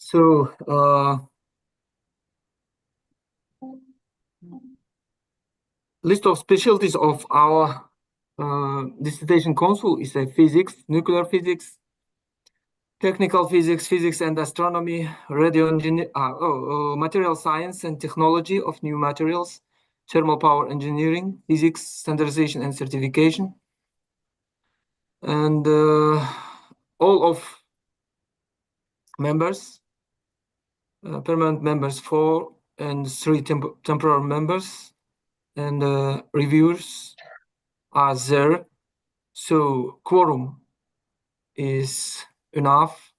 So, list of specialties of our dissertation council is physics, nuclear physics, technical physics, physics and astronomy, radio engineering, material science and technology of new materials, thermal power engineering, physics, standardization and certification. And all of members, permanent members, 4 and 3 temporary members, and reviewers are there. So quorum is enough.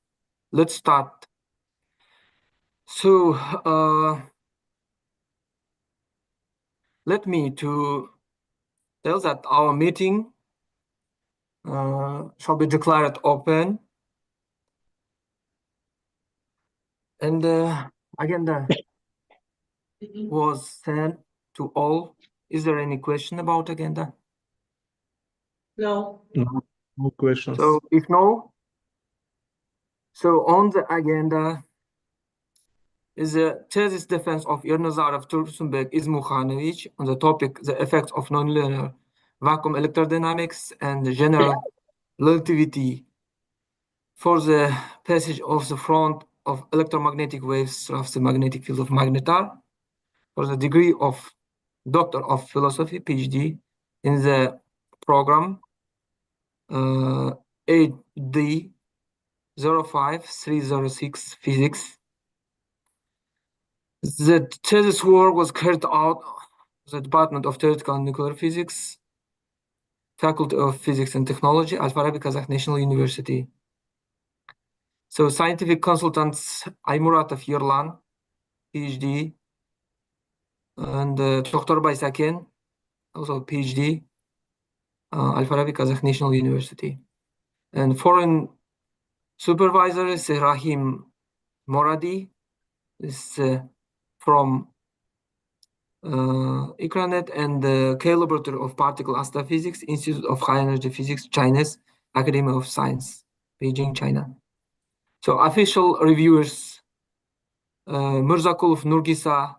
Let's start. So let me to tell that our meeting shall be declared open. And agenda was sent to all. Is there any question about agenda? No. No questions. So if no, so on the agenda is the thesis defense of Yernazarov, Tursunbek, Izmukhanovich on the topic, the effects of nonlinear vacuum electrodynamics and the general relativity for the passage of the front of electromagnetic waves through the magnetic field of magnetar, for the degree of Doctor of Philosophy, PhD, in the program 8D 05306 Physics. The thesis work was carried out at the Department of Theoretical and Nuclear Physics, Faculty of Physics and Technology, Al-Farabi Kazakh National University. So scientific consultants Aymuratov Yerlan, PhD, and Dr. Baysaken, also PhD, Al-Farabi Kazakh National University. And foreign supervisor is Rahim Moradi, is from Ikranet, and the K-Laboratory of Particle Astrophysics, Institute of High Energy Physics, Chinese Academy of Science, Beijing, China. So official reviewers, Mirzakulov Nurgisa,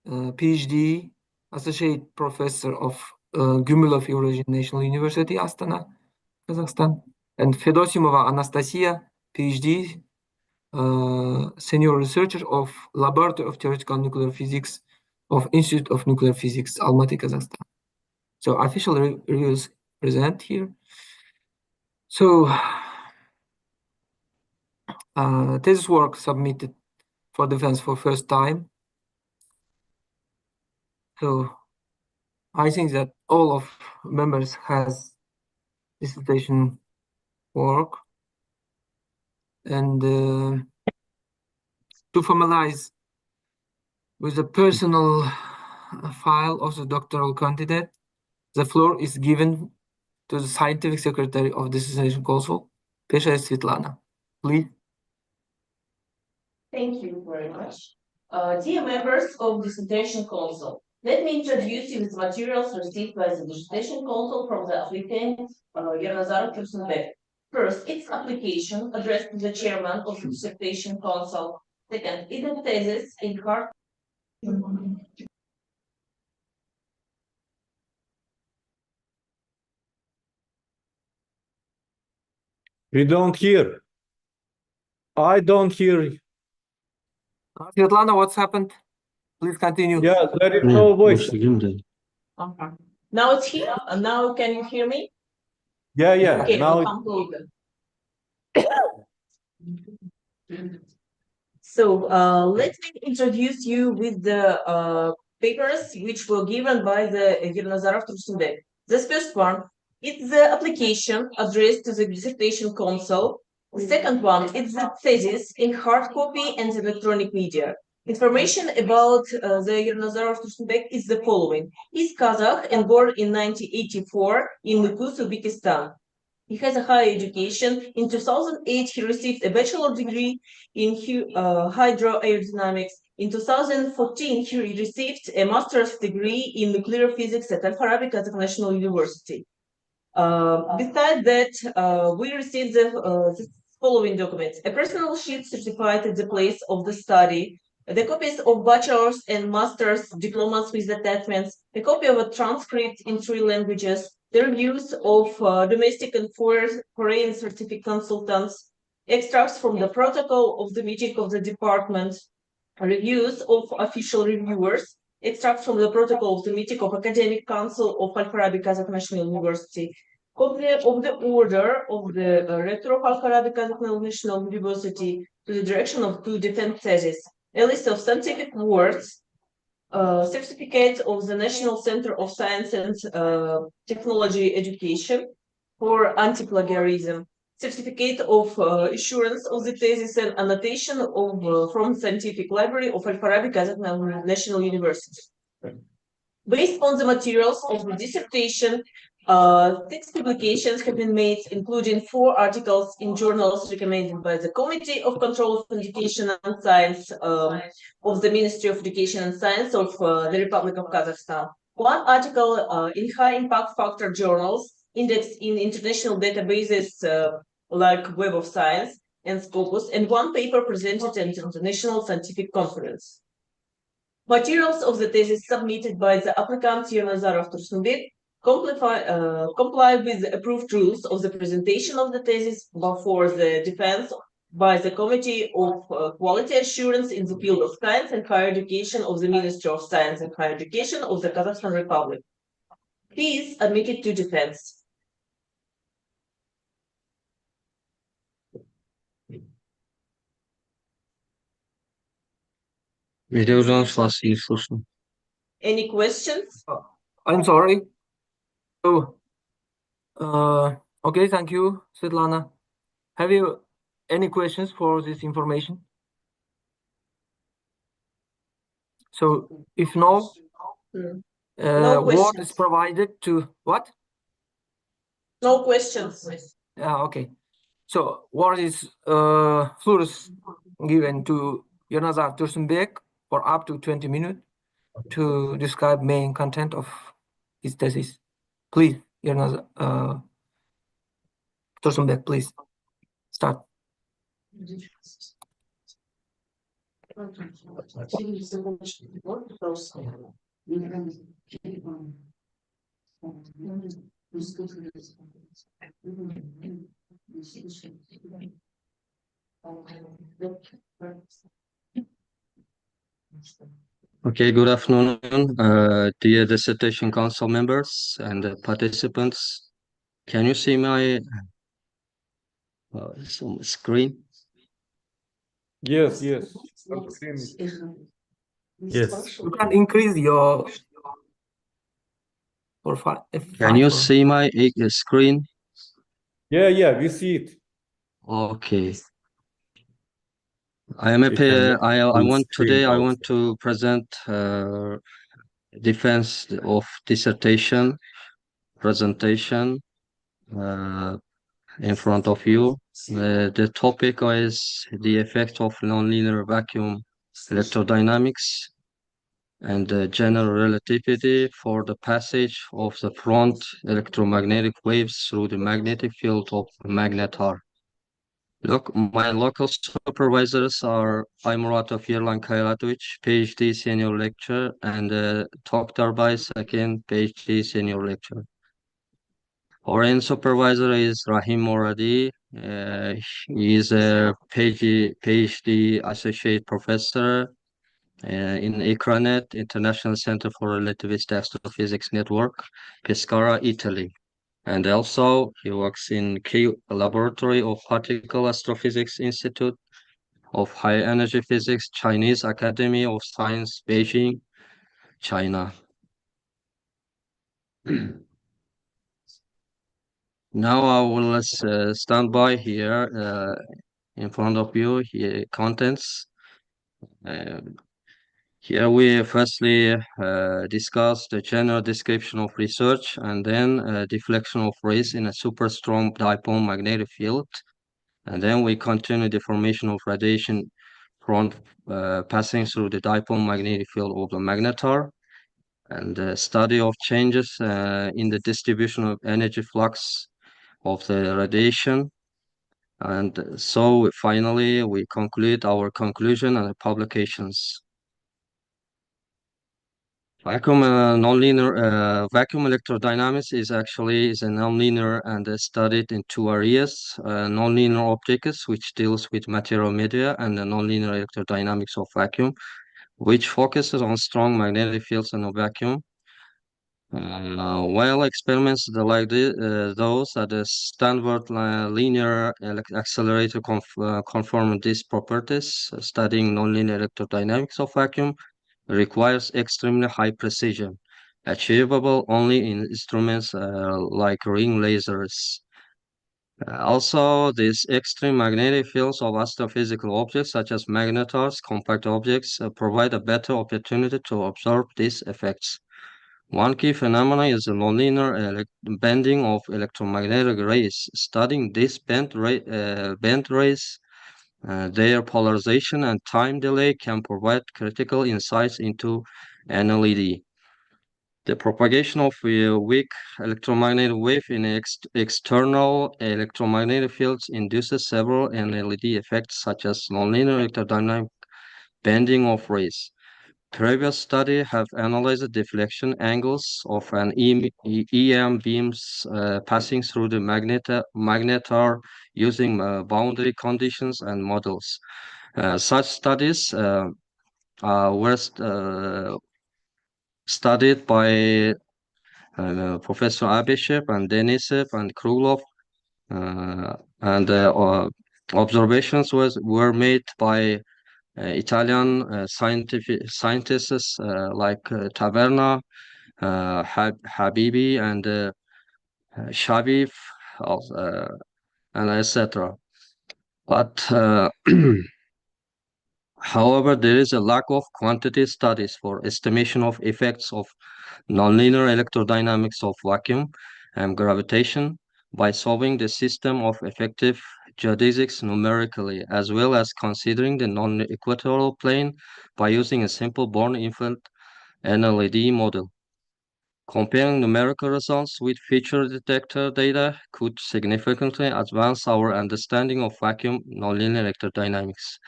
PhD, Associate Professor of Gumilov Eurasian National University, Astana, Kazakhstan, and Fedosimova Anastasia, PhD, Senior Researcher of Laboratory of Theoretical Nuclear Physics of Institute of Nuclear Physics, Almaty, Kazakhstan. So official reviews present here. So thesis work submitted for defense for first time. So I think that all of members has dissertation work, and to formalize with the personal file of the doctoral candidate, the floor is given to the scientific secretary of the dissertation council, Pesha Svetlana. Please. Thank you very much. Dear members of the Dissertation Council, let me introduce you with materials received by the Dissertation Council from the applicant Yernazarov Tursunbek. First, its application addressed to the chairman of the Dissertation Council. Second, its thesis in hard. We don't hear. I don't hear. Svetlana, what's happened? Please continue. Yeah, there is no voice. Okay. Now it's here. Now can you hear me? Yeah, yeah. Okay, Now I'll come closer. So let me introduce you with the papers which were given by the Yernazarov Tursunbek. This first one, it's the application addressed to the Dissertation Council. The second one, it's the thesis in hard copy and electronic media. Information about the Yernazarov Tursunbek is the following. He's Kazakh and born in 1984 in Nukus, Uzbekistan. He has a higher education. In 2008, he received a bachelor degree in hydroaerodynamics. In 2014, he received a master's degree in nuclear physics at Al-Farabi Kazakh National University. Besides that, we received the following documents: a personal sheet certified at the place of the study, the copies of bachelor's and master's diplomas with attachments, a copy of a transcript in 3 languages, the reviews of domestic and foreign certificate consultants, extracts from the protocol of the meeting of the department, reviews of official reviewers, extracts from the protocol of the meeting of Academic Council of Al-Farabi Kazakh National University, copy of the order of the rector of Al-Farabi Kazakh National University to the direction of 2 defense theses, a list of scientific words, certificate of the National Center of Science and Technology Education for anti-plagiarism, certificate of issuance of the thesis and annotation of from Scientific Library of Al-Farabi Kazakh National University. Based on the materials of the dissertation, 6 publications have been made, including 4 articles in journals recommended by the Committee of Control of Education and Science of the Ministry of Education and Science of the Republic of Kazakhstan, 1 article in high impact factor journals indexed in international databases like Web of Science and Scopus, and 1 paper presented at an international scientific conference. Materials of the thesis submitted by the applicant Yernazarov Tursunbek comply with the approved rules of the presentation of the thesis before the defense by the Committee of Quality Assurance in the field of science and higher education of the Ministry of Science and Higher Education of the Kazakhstan Republic. Please admit it to defense. Any questions? I'm sorry. So, okay, thank you, Svetlana. Have you any questions for this information? So, if no, No word questions. is provided to what? No questions. Okay. So, word is first given to Yernazar Tursunbek for up to 20 minutes to describe main content of his thesis. Please, Yernazar Tursunbek, please start. Okay, good afternoon, dear dissertation council members and participants. Can you see my screen? Yes, yes. Yes. You can increase your profile. Can you see my screen? Yeah, we see it. Okay. I want to present defense of dissertation presentation in front of you. The topic is the effect of nonlinear vacuum electrodynamics and general relativity for the passage of the front electromagnetic waves through the magnetic field of a magnetar. Look, my local supervisors are Aymuratov Yerlan Kayratovic, PhD senior lecturer, and Tokhtar Bay Sakin, PhD senior lecturer. Foreign supervisor is Rahim Moradi. He is a PhD associate professor in ICRANET, International Center for Relativist Astrophysics Network, Pescara, Italy. And also he works in key laboratory of Particle Astrophysics Institute of High Energy Physics, Chinese Academy of Science, Beijing, China. Now I will stand by here in front of you, here contents. Here we firstly discuss the general description of research and then deflection of rays in a super strong dipole magnetic field. And then we continue the formation of radiation front passing through the dipole magnetic field of the magnetar, and the study of changes in the distribution of energy flux of the radiation, And so finally, we conclude our conclusion and publications. Vacuum vacuum electrodynamics is a nonlinear and studied in two areas: nonlinear optics, which deals with material media, and the nonlinear electrodynamics of vacuum, which focuses on strong magnetic fields in a vacuum. While experiments those at the Stanford Linear Accelerator confirm these properties, studying nonlinear electrodynamics of vacuum requires extremely high precision, achievable only in instruments like ring lasers. Also, these extreme magnetic fields of astrophysical objects, such as magnetars, compact objects, provide a better opportunity to observe these effects. One key phenomenon is the nonlinear bending of electromagnetic rays. Studying these bent rays, their polarization and time delay can provide critical insights into an LED. The propagation of a weak electromagnetic wave in external electromagnetic fields induces several LED effects, such as nonlinear electrodynamic bending of rays. Previous studies have analyzed the deflection angles of an EM beams passing through the magnetar using boundary conditions and models. Such studies were studied by Professor Abhishek and Denisev and Krugloff, and observations were made by Italian scientists like Taverna, Habibi, and Shabif, and etc. But however, there is a lack of quantity studies for estimation of effects of nonlinear electrodynamics of vacuum and gravitation by solving the system of effective geodesics numerically, as well as considering the non-equatorial plane by using a simple Born-influenced NLED model. Comparing numerical results with feature detector data could significantly advance our understanding of vacuum nonlinear electrodynamics.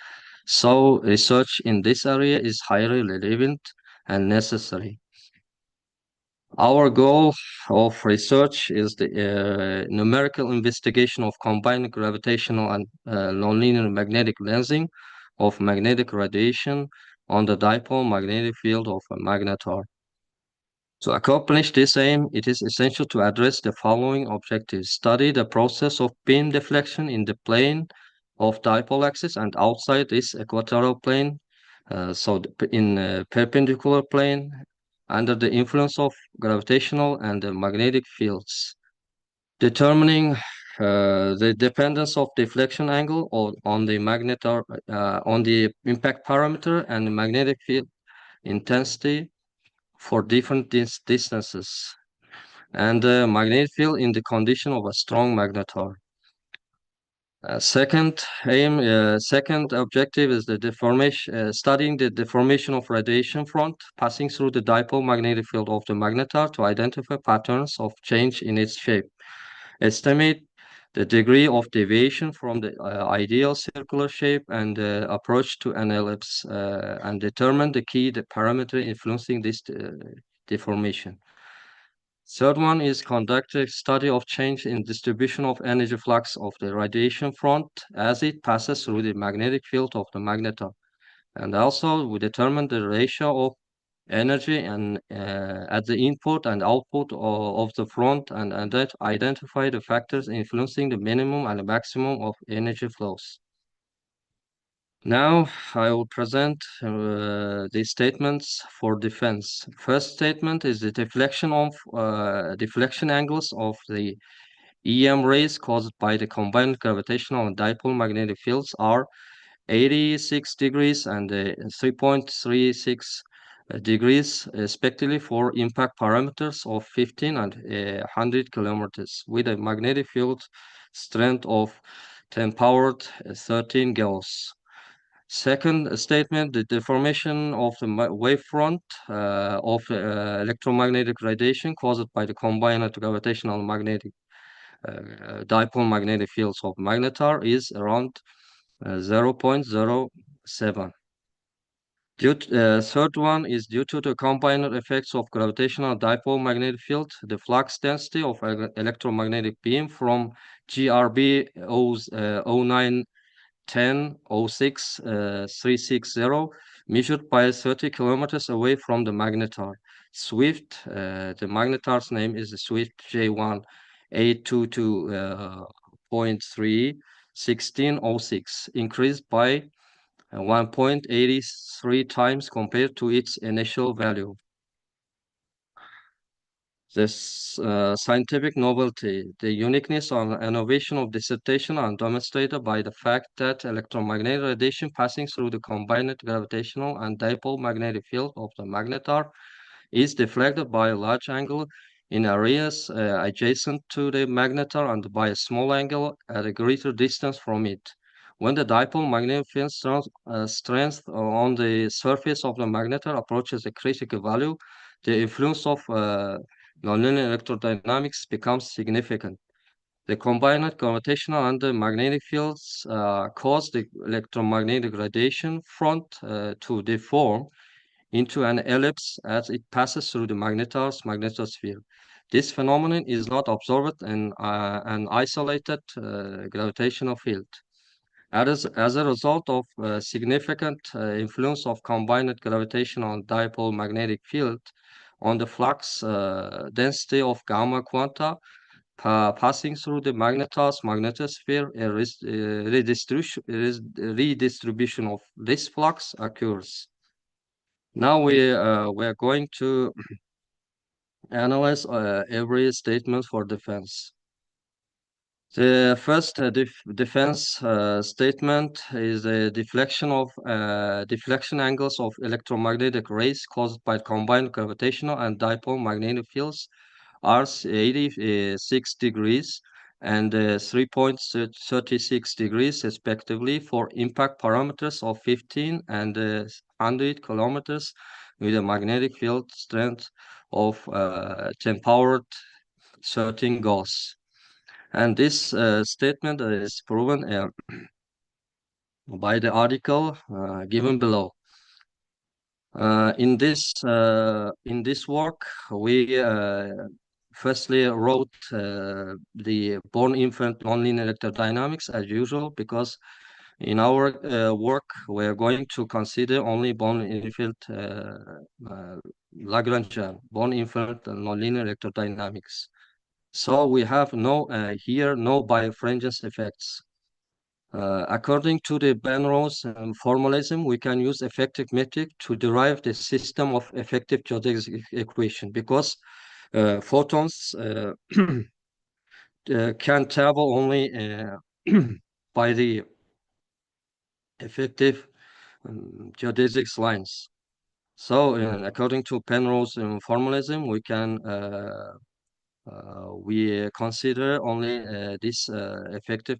So research in this area is highly relevant and necessary. Our goal of research is the numerical investigation of combined gravitational and nonlinear magnetic lensing of magnetic radiation on the dipole magnetic field of a magnetar. To accomplish this aim, it is essential to address the following objectives: study the process of beam deflection in the plane of dipole axis and outside this equatorial plane, in perpendicular plane, under the influence of gravitational and magnetic fields. Determining the dependence of deflection angle on the magnetar, on the impact parameter and magnetic field intensity for different distances, and the magnetic field in the condition of a strong magnetar. Second objective is the deformation, studying the deformation of radiation front passing through the dipole magnetic field of the magnetar to identify patterns of change in its shape. Estimate the degree of deviation from the ideal circular shape and approach to an ellipse, and determine the key parameter influencing this deformation. Third one is conduct a study of change in distribution of energy flux of the radiation front as it passes through the magnetic field of the magnetar. And also we determine the ratio of energy and at the input and output of the front, and identify the factors influencing the minimum and the maximum of energy flows. Now I will present the statements for defense. First statement is the deflection angles of the EM rays caused by the combined gravitational and dipole magnetic fields are 86 degrees and 3.36 degrees respectively for impact parameters of 15 and 100 kilometers with a magnetic field strength of 10 powered 13 gauss. Second statement, the deformation of the wavefront of electromagnetic radiation caused by the combined gravitational and magnetic dipole magnetic fields of magnetar is around 0.07. Third one is due to the combined effects of gravitational dipole magnetic field, the flux density of electromagnetic beam from GRB 0910-06-360 measured by 30 kilometers away from the magnetar. Swift, the magnetar's name is Swift J1 822.31606, increased by 1.83 times compared to its initial value. This scientific novelty, the uniqueness and innovation of dissertation are demonstrated by the fact that electromagnetic radiation passing through the combined gravitational and dipole magnetic field of the magnetar is deflected by a large angle in areas adjacent to the magnetar and by a small angle at a greater distance from it. When the dipole magnetic field strength on the surface of the magnetar approaches a critical value, the influence of nonlinear electrodynamics becomes significant. The combined gravitational and the magnetic fields cause the electromagnetic radiation front to deform into an ellipse as it passes through the magnetar's magnetosphere. This phenomenon is not observed in an isolated gravitational field. As a result of significant influence of combined gravitational and dipole magnetic field on the flux density of gamma quanta passing through the magnetar's magnetosphere, a redistribution of this flux occurs. Now we are going to analyze every statement for defense. The first defense statement is a deflection angles of electromagnetic rays caused by combined gravitational and dipole magnetic fields are 86 degrees and 3.36 degrees respectively for impact parameters of 15 and 100 kilometers with a magnetic field strength of 10 power 13 Gauss. And this statement is proven by the article given below. In this work, we firstly wrote the born infant nonlinear electrodynamics as usual, because in our work we are going to consider only born infant Lagrangian, born infant nonlinear electrodynamics. So we have here no birefringence effects. According to the Penrose formalism, we can use effective metric to derive the system of effective geodesic equation, because photons can travel only by the effective geodesics lines. So according to Penrose formalism, we can we consider only this effective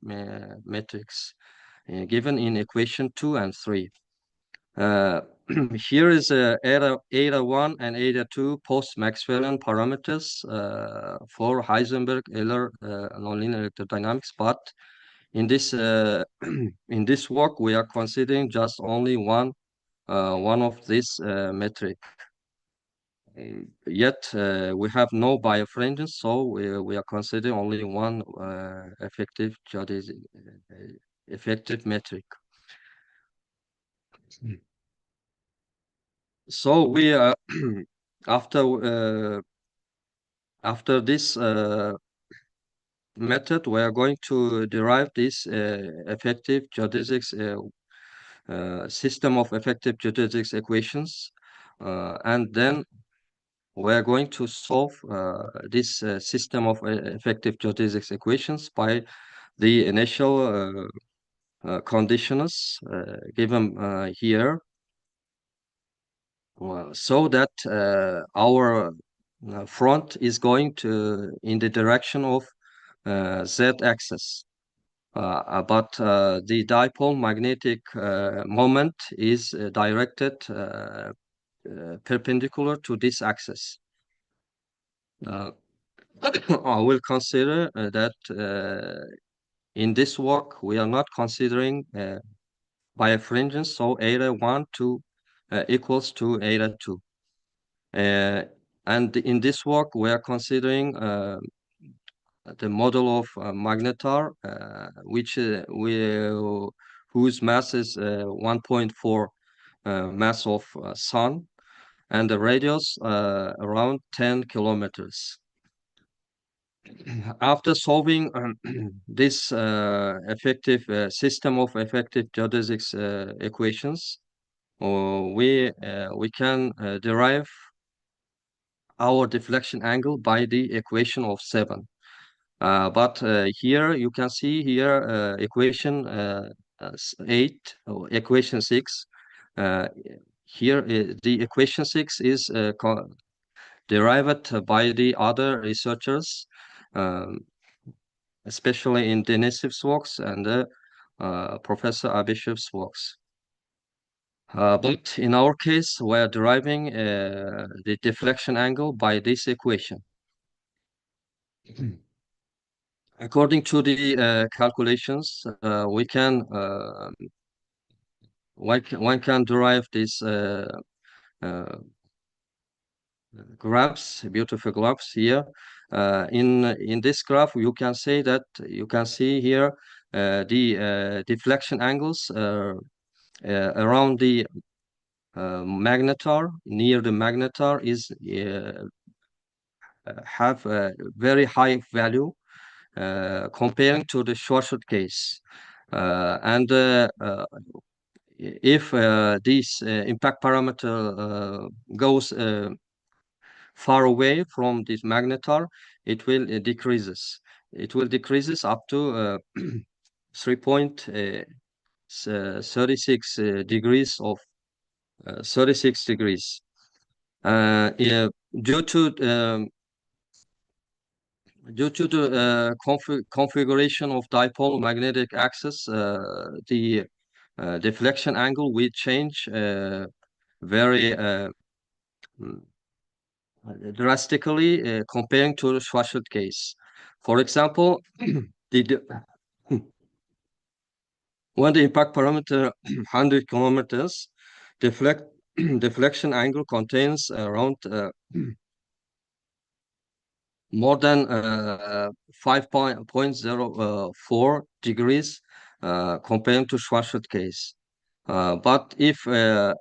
metrics given in equation 2 and 3. Here is eta 1 and eta 2 post-Maxwellian parameters for Heisenberg-Euler nonlinear electrodynamics, but in this in this work we are considering just only one of this metric. Yet we have no birefringence, so we are considering only one effective geodesic effective metric. So we after this method, we are going to derive this effective geodesics system of effective geodesics equations, and then we are going to solve this system of effective geodesics equations by the initial conditions given here, so that our front is going to in the direction of z-axis, but the dipole magnetic moment is directed perpendicular to this axis. I will consider that in this work we are not considering birefringence, so eta 1 2 equals to eta 2. And in this work we are considering the model of magnetar, whose mass is 1.4 mass of Sun, and the radius around 10 kilometers. After solving this effective system of effective geodesics equations, we can derive our deflection angle by the equation of 7. But here you can see here equation 8 or equation 6. Here the equation 6 is derived by the other researchers, especially in Denisov's works and Professor Abishev's works. But in our case, we are deriving the deflection angle by this equation. According to the calculations, one can derive this graphs, beautiful graphs here. In this graph, you can see here the deflection angles around the magnetar, near the magnetar, is have a very high value comparing to the Schwarzschild case. And if this impact parameter goes far away from this magnetar, it will decreases. It will decreases up to 3.36 degrees of 36 degrees. Due to the configuration of dipole magnetic axis, the deflection angle will change very drastically comparing to the Schwarzschild case. For example, when the impact parameter 100 kilometers, deflection angle contains around more than 5.04 degrees compared to Schwarzschild case. But if we'll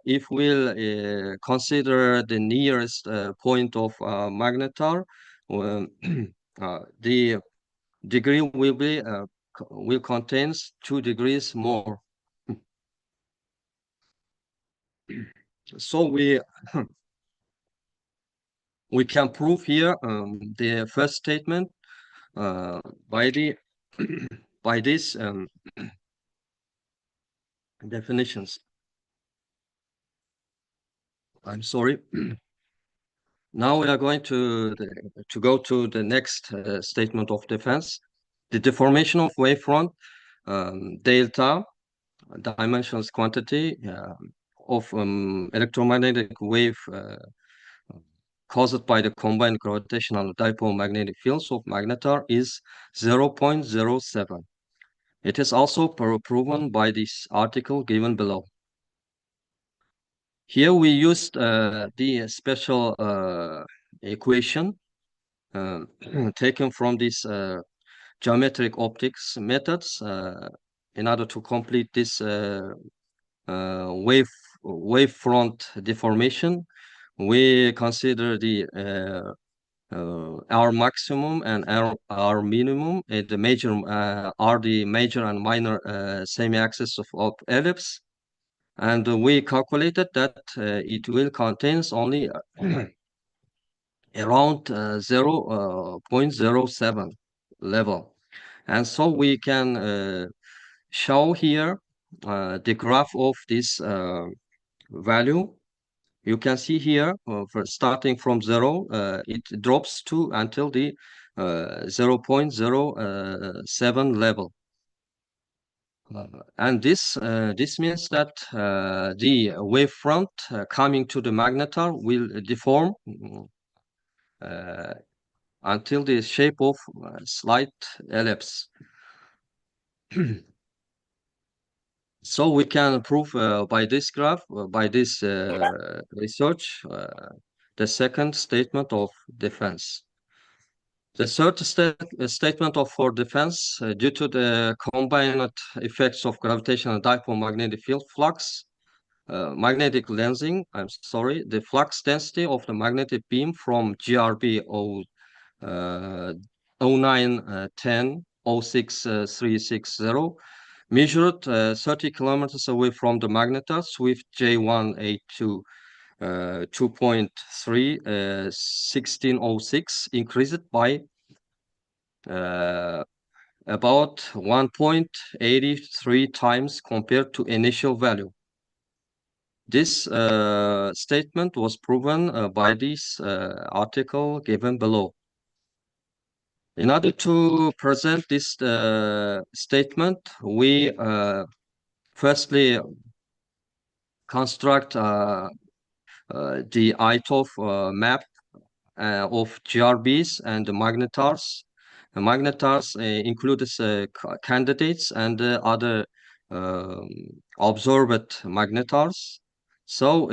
consider the nearest point of magnetar, the degree will contains 2 degrees more. So we can prove here the first statement by these definitions. I'm sorry. Now we are going to go to the next statement of defense. The deformation of wavefront delta, dimensions quantity of electromagnetic wave caused by the combined gravitational dipole magnetic fields of magnetar is 0.07. It is also proven by this article given below. Here we used the special equation taken from these geometric optics methods in order to complete this wavefront deformation. We consider the our maximum and our minimum. The major are the major and minor semi-axis of ellipse. And we calculated that it will contains only around 0.07 level. And so we can show here the graph of this value. You can see here, starting from 0, it drops to until the 0.07 level. And this means that the wavefront coming to the magnetar will deform until the shape of slight ellipse. So we can prove by this graph, by this research, the second statement of defense. The third statement of for defense, due to the combined effects of gravitational dipole magnetic field flux, magnetic lensing, the flux density of the magnetic beam from GRB 0910 06360 measured 30 kilometers away from the magnetars with J182 2.3 1606 increased by about 1.83 times compared to initial value. This statement was proven by this article given below. In order to present this statement, we firstly construct the ITOF map of GRBs and the magnetars. The magnetars include candidates and other observed magnetars. So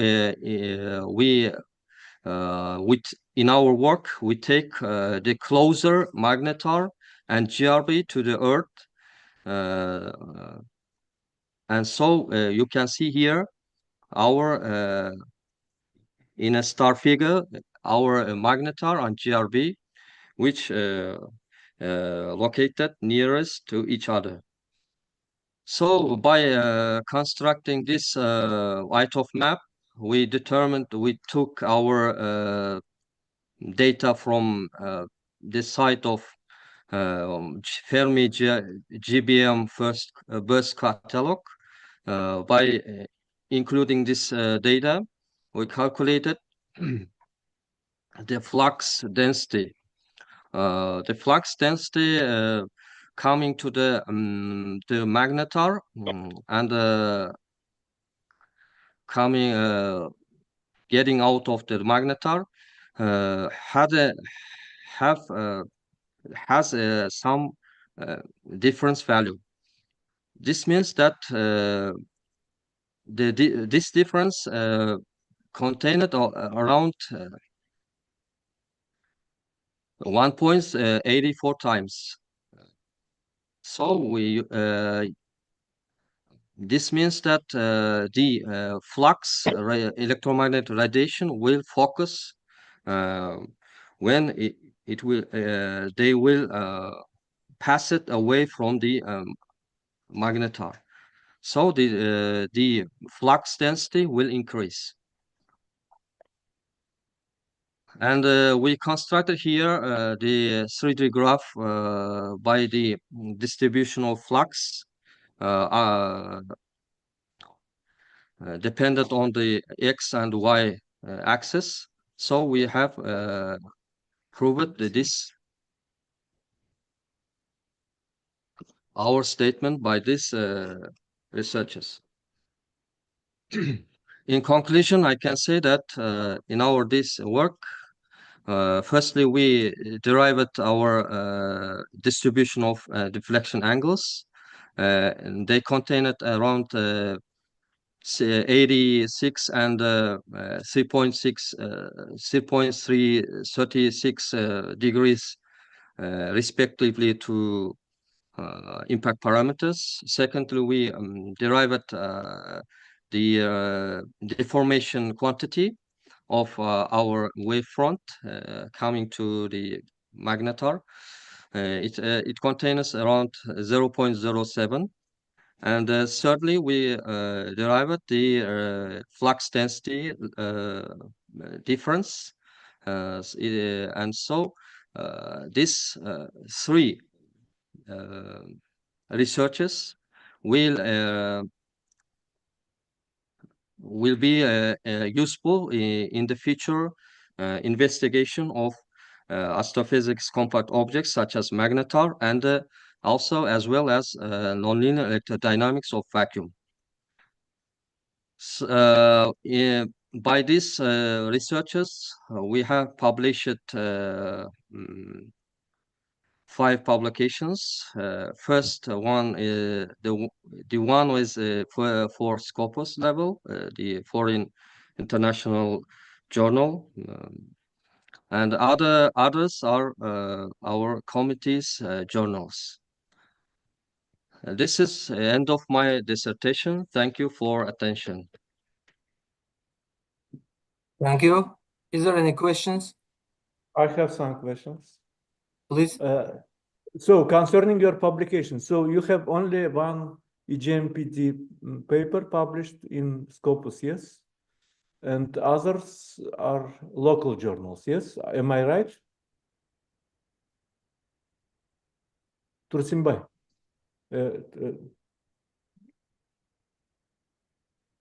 in our work, we take the closer magnetar and GRB to the Earth. And so you can see here our in a star figure, our magnetar and GRB, which located nearest to each other. So by constructing this ITOF map, we took our data from the site of Fermi GBM first burst catalog. By including this data, we calculated the flux density. The flux density coming to the magnetar and getting out of the magnetar has some difference value. This means that this difference contained around 1.84 times. So this means that the flux electromagnetic radiation will focus when they will pass it away from the magnetar. So the flux density will increase. And we constructed here the 3D graph by the distribution of flux dependent on the X and Y axis. So we have proved this our statement by these researchers. In conclusion, I can say that in this work, firstly, we derived our distribution of deflection angles. And they contained around 86 and 3.336 degrees respectively to impact parameters. Secondly, we derived the deformation quantity of our wavefront coming to the magnetar. It contains around 0.07. And thirdly, we derived the flux density difference. And so these three researches will be useful in the future investigation of astrophysics compact objects such as magnetar and also as well as nonlinear electrodynamics of vacuum. So, by these researchers, we have published 5 publications. First one is the one was for Scopus level, the foreign international journal, and others are our committee's journals. This is the end of my dissertation. Thank you for attention. Thank you. Is there any questions? I have some questions. Please. So concerning your publication, so you have only one EGMPD paper published in Scopus, yes? And others are local journals, yes? Am I right? Tursinbay.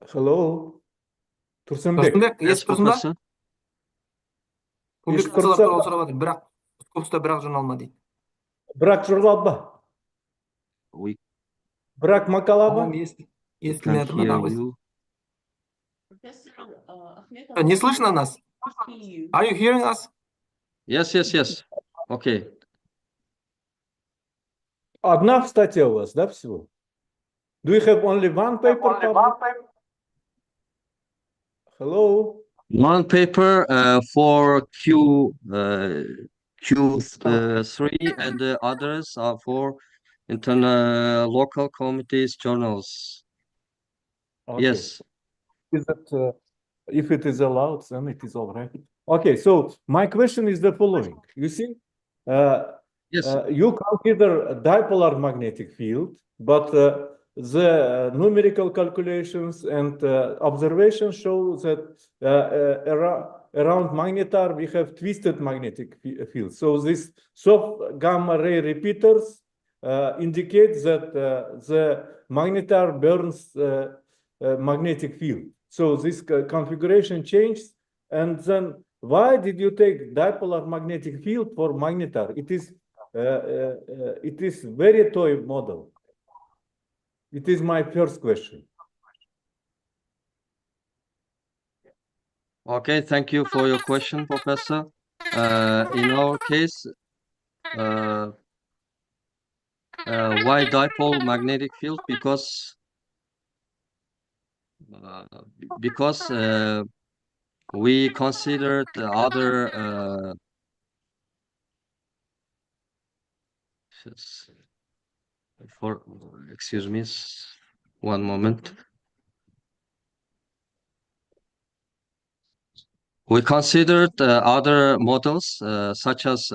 Hello? Tursunbek. Тұрсынбек, Yes, естіп тұрсың ба? Professor. Публикациялар туралы сұрап жатыр, бірақ Скопуста бірақ журнал ма дейді. Бірақ журнал ба? We Бірақ мақала ба? Естілмей can жатыр ма hear тағы? you. Не слышно нас? Are you hearing us? Yes, yes, yes. Okay. Одна статья у вас, да, всего? Do you have only one paper published? Hello? One paper for Q3 and the others are for internal local committees journals. Okay. Yes. Is that, if it is allowed, then it is all right. Okay, so my question is the following. You see, Yes. you consider a dipolar magnetic field, but the numerical calculations and observations show that around magnetar we have twisted magnetic field. So these soft gamma ray repeaters indicate that the magnetar burns magnetic field. So this configuration changes, and then why did you take dipolar magnetic field for magnetar? It is very toy model. It is my first question. Okay, thank you for your question, Professor. In our case, why dipole magnetic field? Because we considered the other excuse me, one moment. We considered other models such as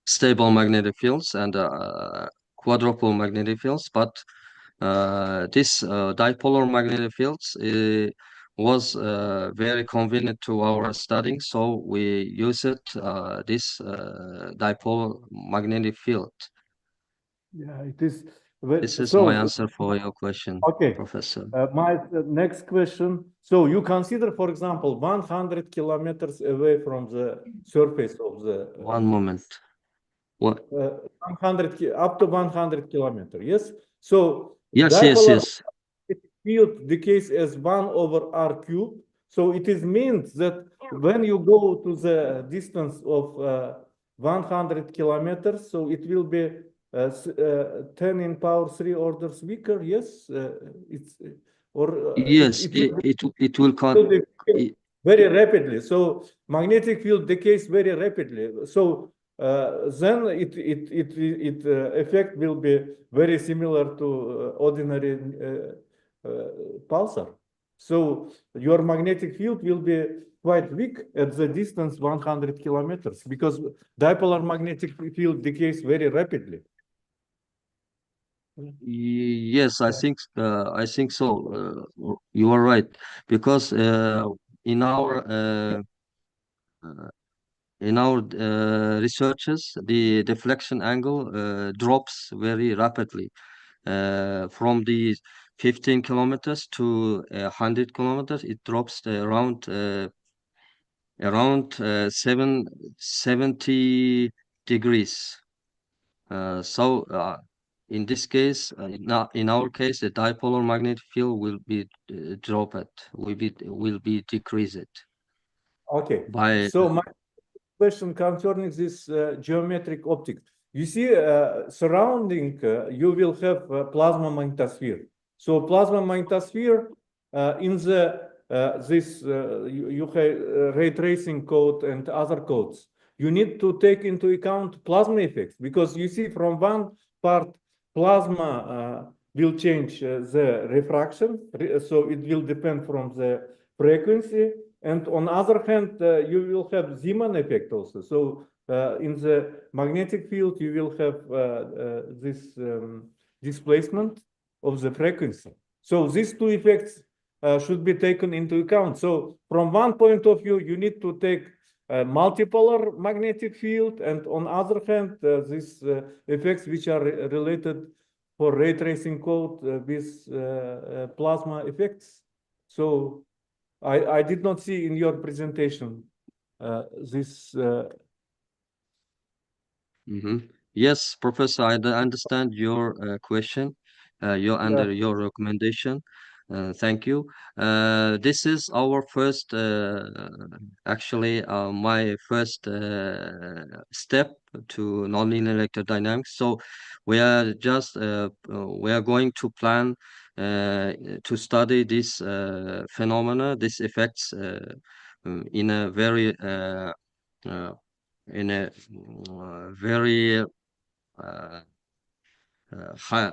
stable magnetic fields and quadruple magnetic fields, but this dipolar magnetic fields was very convenient to our studying, so we used this dipolar magnetic field. Yeah, it is. This is my answer for your question, okay, Professor. My next question. So you consider, for example, 100 kilometers away from the surface of the. One moment. What? 100 up to 100 kilometers. Yes. So yes, yes. Field decays as 1 over r cubed. So it is means that when you go to the distance of 100 kilometers, so it will be 10 in power 3 orders weaker. Yes, it's or yes, it will very rapidly. So magnetic field decays very rapidly. So then it effect will be very similar to ordinary pulsar. So your magnetic field will be quite weak at the distance 100 kilometers because dipolar magnetic field decays very rapidly. Yes, I think so. You are right, because in our researches, the deflection angle drops very rapidly from the 15 kilometers to 100 kilometers. It drops around 70 degrees. So in this case, in our case, the dipolar magnetic field will be dropped, will be decreased. Okay. By So my question concerning this geometric optics. You see, surrounding, you will have plasma magnetosphere. So plasma magnetosphere in the you have ray tracing code and other codes. You need to take into account plasma effects, because you see from one part plasma will change the refraction, so it will depend from the frequency. And on the other hand, you will have Zeeman effect also. So in the magnetic field, you will have this displacement of the frequency. So these two effects should be taken into account. So from one point of view, you need to take a multipolar magnetic field, and on the other hand, these effects which are related for ray tracing code with plasma effects. So I did not see in your presentation this. Yes, Professor, I understand your question, your recommendation. Thank you. This is our first, actually, my first step to nonlinear electrodynamics. So we are just we are going to plan to study this phenomena, these effects in a very in a very high,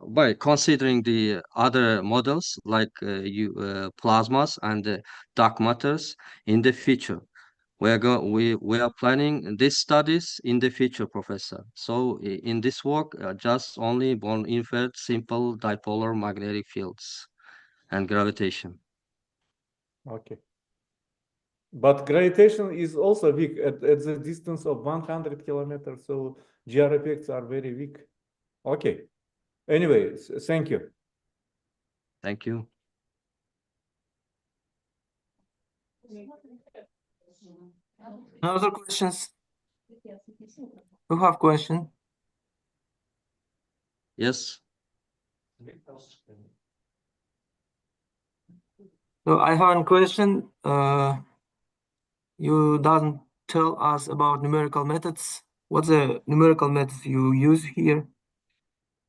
by considering the other models like plasmas and dark matters in the future. We are planning these studies in the future, Professor. So in this work, just only born inferred simple dipolar magnetic fields and gravitation. Okay. But gravitation is also weak at the distance of 100 kilometers. So GR effects are very weak. Okay. Anyway, thank you. Thank you. Other questions? You have question? Yes. So I have a question. You doesn't tell us about numerical methods. What's the numerical methods you use here?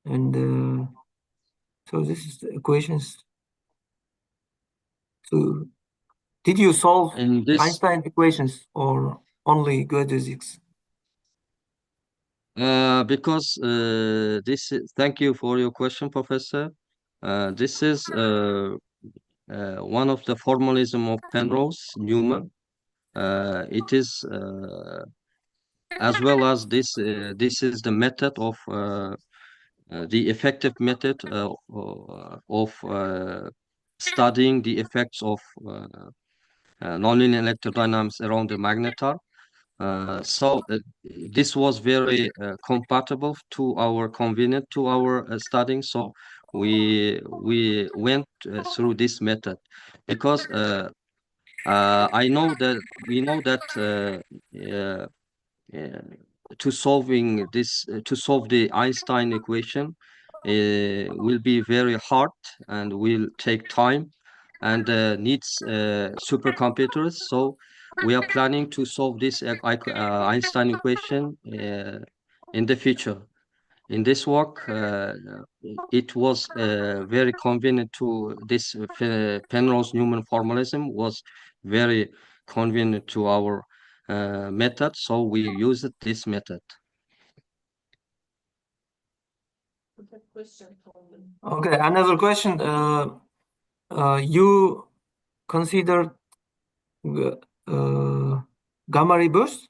And so this is the equations. So did you solve In this, Einstein equations or only geodesics? because this is, thank you for your question, Professor. This is one of the formalism of Penrose-Newman. It is as well as this. This is the method of the effective method of studying the effects of nonlinear electrodynamics around the magnetar. So this was very compatible to our convenient to our studying. So we went through this method because I know that we know that to solving this to solve the Einstein equation will be very hard and will take time and needs supercomputers. So we are planning to solve this Einstein equation in the future. In this work, it was very convenient to this Penrose-Newman formalism was very convenient to our method, so we used this method. Okay, another question. You considered gamma ray burst?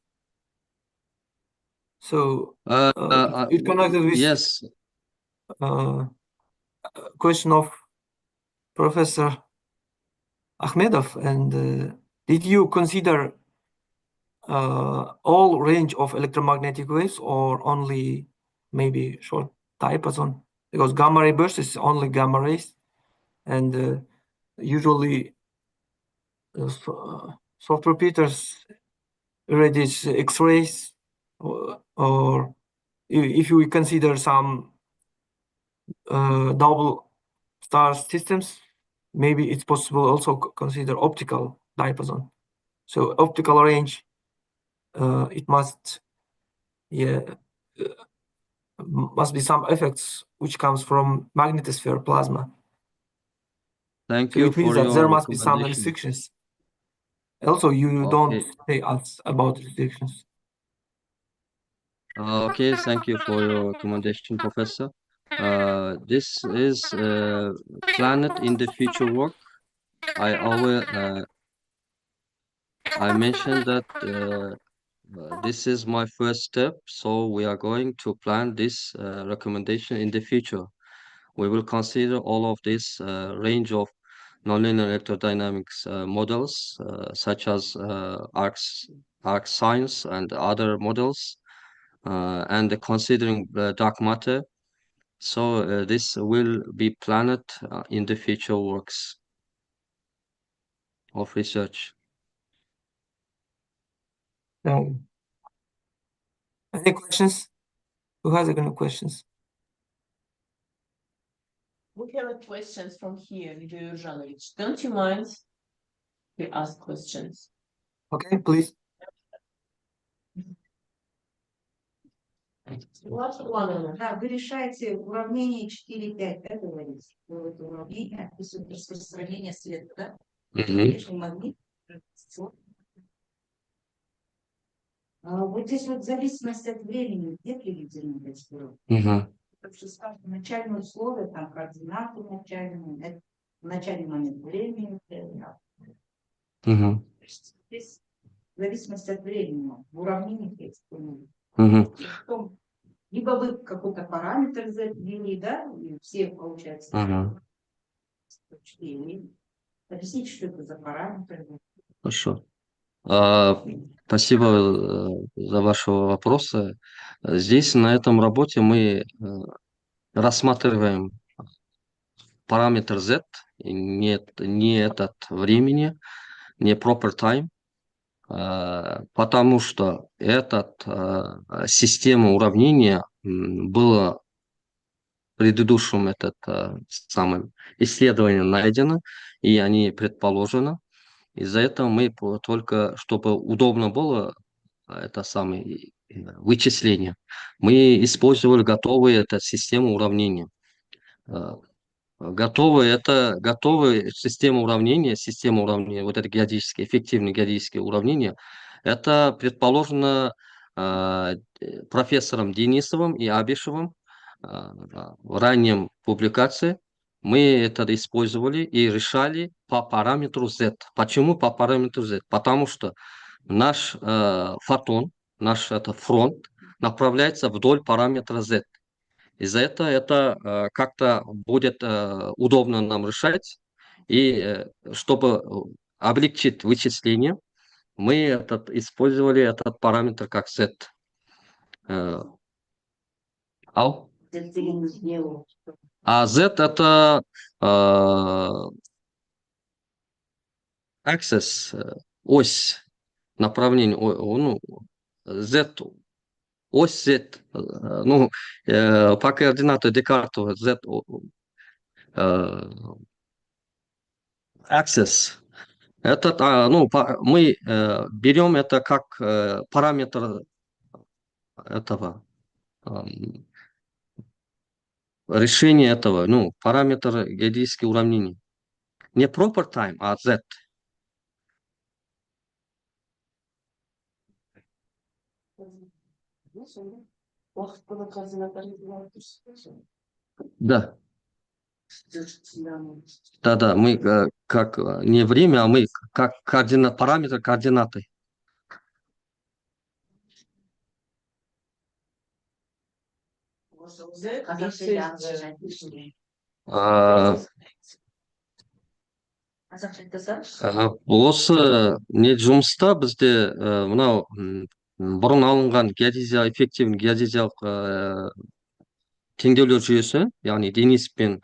So it connected with yes. Question of Professor Akhmedov, and did you consider all range of electromagnetic waves or only maybe short diapason? Because gamma ray burst is only gamma rays, and usually soft repeaters irradiate X-rays or if we consider some double star systems, maybe it's possible also consider optical diapason. So optical range, it must be some effects which comes from magnetosphere plasma. Thank So you it means for that there your must be some recommendation. restrictions. Also, you don't Okay. say us about restrictions. Okay, thank you for your recommendation, Professor. This is planned in the future work. I mentioned that this is my first step, so we are going to plan this recommendation in the future. We will consider all of this range of nonlinear electrodynamics models, such as arc science and other models, and considering dark matter. So this will be planned in the future works of research. Any questions? Who has any questions? We have questions from here, Lidia Yurjanovic. Don't you mind to ask questions? Okay, please. Да, вы решаете уравнение 4,5, да, говорите? Вот уравнение описывает распространение света, да? Внешний магнит. Вот здесь вот зависимость от времени, где приведены эти уровни? Потому что, скажем, начальные условия, там координаты начальные, это начальный момент времени. Здесь зависимость от времени в уравнениях есть. Либо вы какой-то параметр ввели, да, и все, получается, 4. Объясните, что это за параметр. Хорошо. Спасибо за ваши вопросы. Здесь, на этом работе, мы рассматриваем параметр Z, не этот времени, не proper time, потому что эта система уравнения была предыдущим самым исследованием найдена, и они предположены. Из-за этого мы только, чтобы удобно было это самое вычисление, мы использовали готовые систему уравнения. Готовые система уравнения, вот это эффективные геодезические уравнения, это предположено профессором Денисовым и Абишевым в раннем публикации. Мы это использовали и решали по параметру Z. Почему по параметру Z? Потому что наш фотон, наш фронт направляется вдоль параметра Z. Из-за этого это как-то будет удобно нам решать. И чтобы облегчить вычисление, мы использовали этот параметр как Z. А Z это axis, ось направления, Z, ось Z, по координату Декарта Z, axis. Мы берем это как параметр этого решения этого, параметр геодезических уравнений. Не proper time, а Z. Да. Да, мы как не время, а мы как параметр координаты. Осы не жұмыста бізде мынау бұрын алынған эффективный геодезиялық теңдеулер жүйесі, яғни Денис пен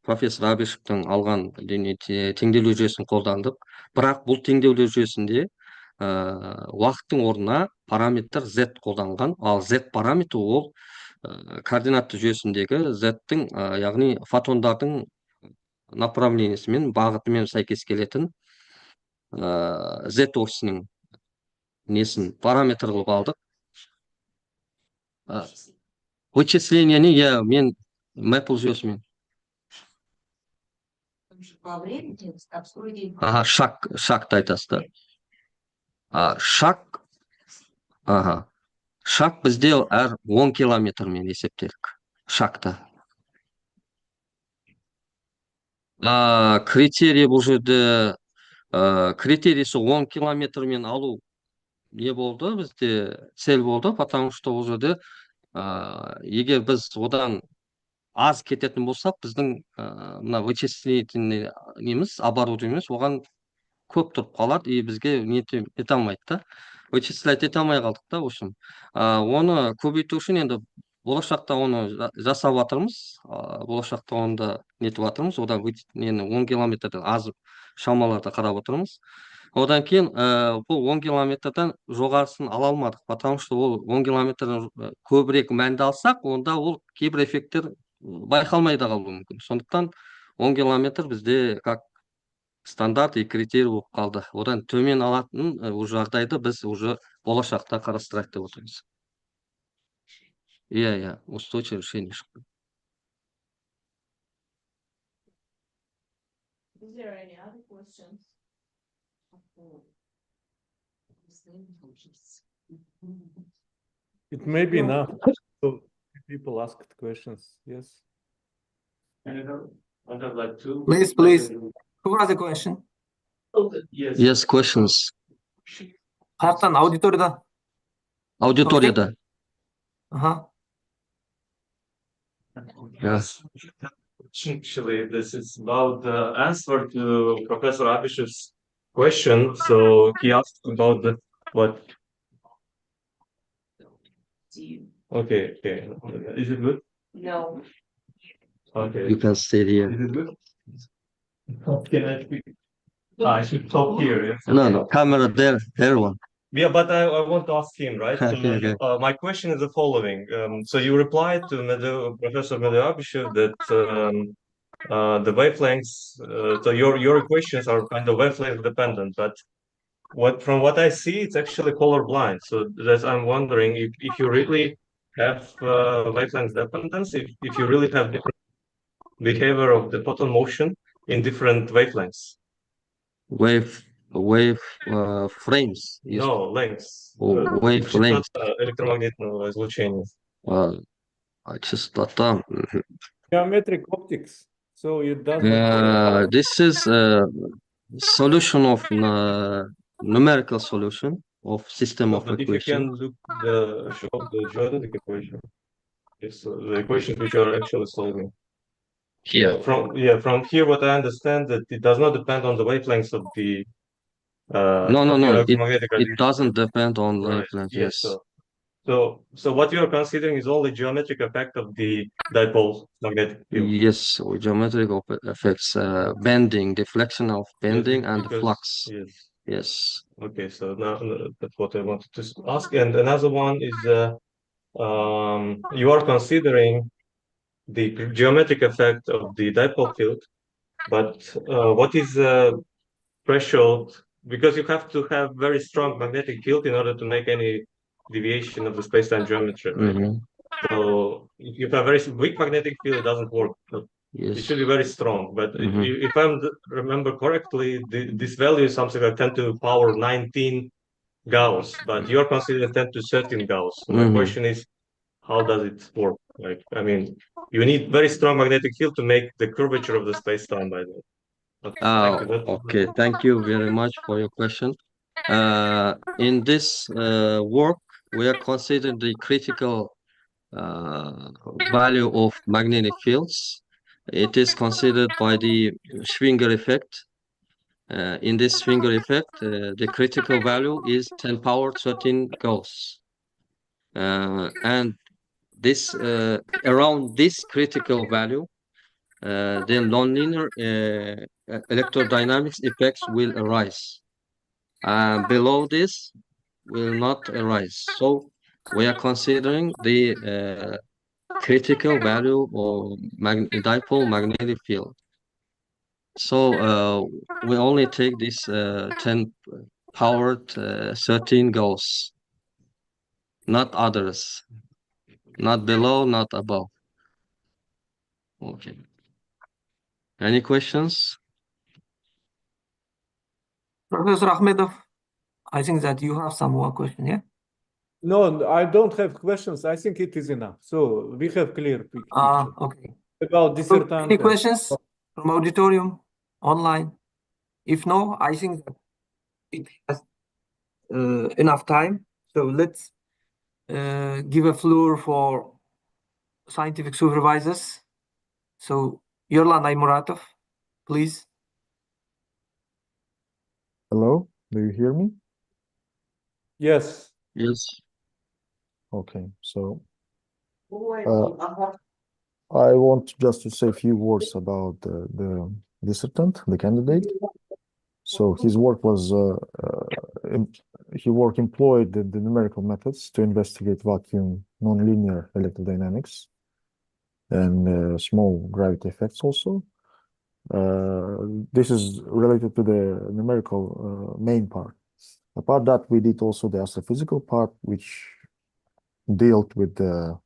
профессор Абишевтің алған теңдеулер жүйесін қолдандық. Бірақ бұл теңдеулер жүйесінде уақыттың орнына параметр Z қолданған, ал Z параметрі ол координатты жүйесіндегі z-тің яғни фотондардың направлениесі мен бағытымен сәйкес келетін z осінің несін параметр қылып алдық. Вычислениені мен Maple жүйесімен. По времени обстроить. Шагты айтасыз да. Шаг бізде әр 10 километрмен есептелік. Шагты. Критерий бұл жерде критерийсі 10 километрмен алу не болды бізде цель болды, потому что бұл жерде егер біз одан аз кететін болсақ, біздің мына вычислительный неміз оборудованиеміз оған көп тұрып қалады, и бізге ете алмайды да. Вычислять ете алмай қалдық та, в общем. Оны көбейту үшін енді болашақта оны жасап жатырмыз. Болашақта оны нетіп жатырмыз. Одан 10 километрден аз шамаларды қарап отырмыз. Одан кейін бұл 10 километрден жоғарысын ала алмадық, потому что ол 10 километрден көбірек мәнді алсақ, онда ол кейбір эффекттер байқалмай да қалуы мүмкін. Сондықтан 10 километр бізде как стандарт и критерий болып қалды. Одан төмен алатын жағдайды біз уже болашақта қарастырайық деп отырмыз. Устойчивое решение шықты. Is there any other questions? It may be enough. So people asked questions. Yes. Please. Who has a question? Yes, questions. Қаяқтан? Аудиторияда? Аудиторияда. Yes. Actually, this is about the answer to Professor Abish's question. So he asked about what? Okay. Is it good? No. Okay. You can stay here. Is it good? Can I speak? I should talk here. Yes? No, camera there one. Yeah, but I want to ask him, right? Okay. My question is the following. So you replied to Professor Medvedev that the wavelengths, so your equations are kind of wavelength dependent, but from what I see, it's actually colorblind. So that I'm wondering if you really have wavelength dependence, if you really have different behavior of the photon motion in different wavelengths. Wave frames. No, lengths. Wave lengths. Электромагнитного излучения. Частота. Geometric optics. So it doesn't. This is a solution of numerical solution of system of But equation. if you can show the geometric equation, it's the equations which are actually solving. Here. From here, what I understand that it does not depend on the wavelengths of the. No. It doesn't depend on wavelength. Yes. So what you are considering is only geometric effect of the dipole magnetic field. Yes, geometric effects, bending, deflection of bending, and flux. Yes. Okay, so now that's what I wanted to ask. And another one is, you are considering the geometric effect of the dipole field, but what is the threshold? Because you have to have very strong magnetic field in order to make any deviation of the space-time geometry, right? Mm-hmm. So if you have very weak magnetic field, it doesn't work. Yes. It should be very strong. But if I remember correctly, this value is something like 10 to the power 19 Gauss, but you're considering 10 to 13 Gauss. So my question is, how does it work? Like, I mean, you need very strong magnetic field to make the curvature of the space-time, by the way. Okay, thank you very much for your question. In this work, we are considering the critical value of magnetic fields. It is considered by the Schwinger effect. In this Schwinger effect, the critical value is 10 power 13 Gauss. And this around this critical value, then nonlinear electrodynamics effects will arise. Below this will not arise. So we are considering the critical value or dipole magnetic field. So we only take this 10 powered 13 Gauss, not others, not below, not above. Okay. Any questions? Professor Ahmedov, I think that you have some more question, yeah? No, I don't have questions. I think it is enough. So we have clear picture Okay. about So, dissertant. any questions from auditorium, online? If no, I think that it has enough time. So let's give a floor for scientific supervisors. So Yerlan Aymuratov, please. Hello, do you hear me? Yes. Yes. Okay, so I want just to say a few words about the dissertant, the candidate. So his work was employed the numerical methods to investigate vacuum nonlinear electrodynamics and small gravity effects also. This is related to the numerical main part. Apart that, we did also the astrophysical part, which dealt with the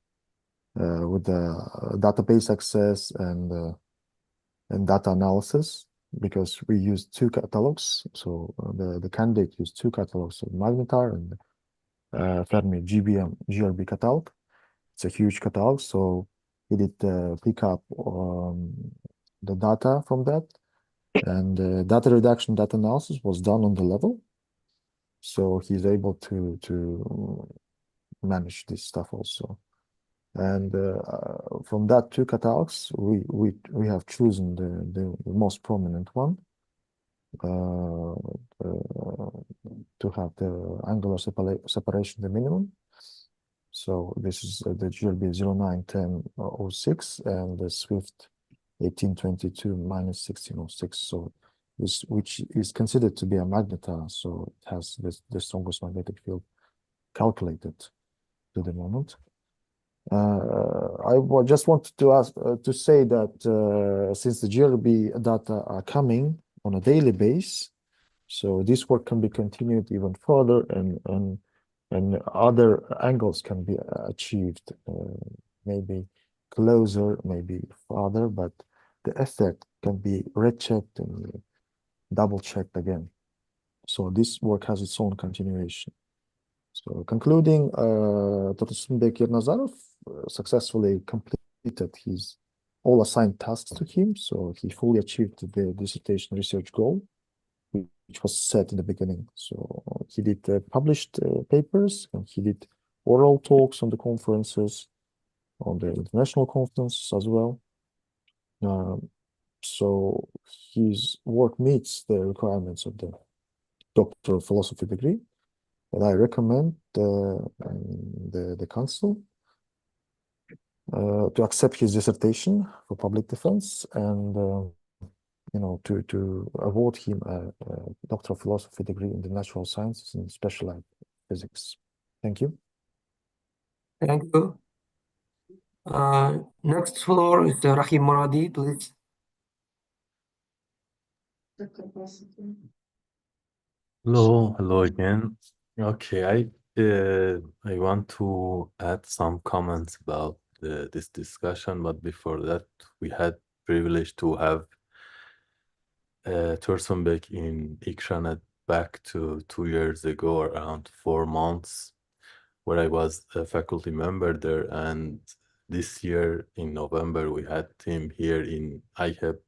database access and data analysis, because we used two catalogs. So the candidate used two catalogs, so Magnetar and Fermi GRB catalog. It's a huge catalog, so he did pick up the data from that, and data reduction, data analysis was done on the level. So he's able to manage this stuff also. And from that two catalogs, we have chosen the most prominent one to have the angular separation the minimum. So this is the GLB 091006 and the Swift 1822 minus 1606. So which is considered to be a magnetar, so it has the strongest magnetic field calculated to the moment. I just wanted to ask to say that since the GRB data are coming on a daily basis, so this work can be continued even further, and other angles can be achieved, maybe closer, maybe farther, but the effect can be rechecked and double checked again. So this work has its own continuation. So concluding, Dr. Sunbek Yernazarov successfully completed his all assigned tasks to him. So he fully achieved the dissertation research goal, which was set in the beginning. So he did published papers, and he did oral talks on the conferences, on the international conferences as well. So his work meets the requirements of the Doctor of Philosophy degree. And I recommend the council to accept his dissertation for public defense, and to award him a Doctor of Philosophy degree in the natural sciences and specialized physics. Thank you. Thank you. Next floor is Rahim Muradi, please. Hello again. Okay, I want to add some comments about this discussion, but before that, we had privilege to have Tursunbek in İKŞANET back to 2 years ago, around 4 months, where I was a faculty member there, and this year in November we had him here in IHEB.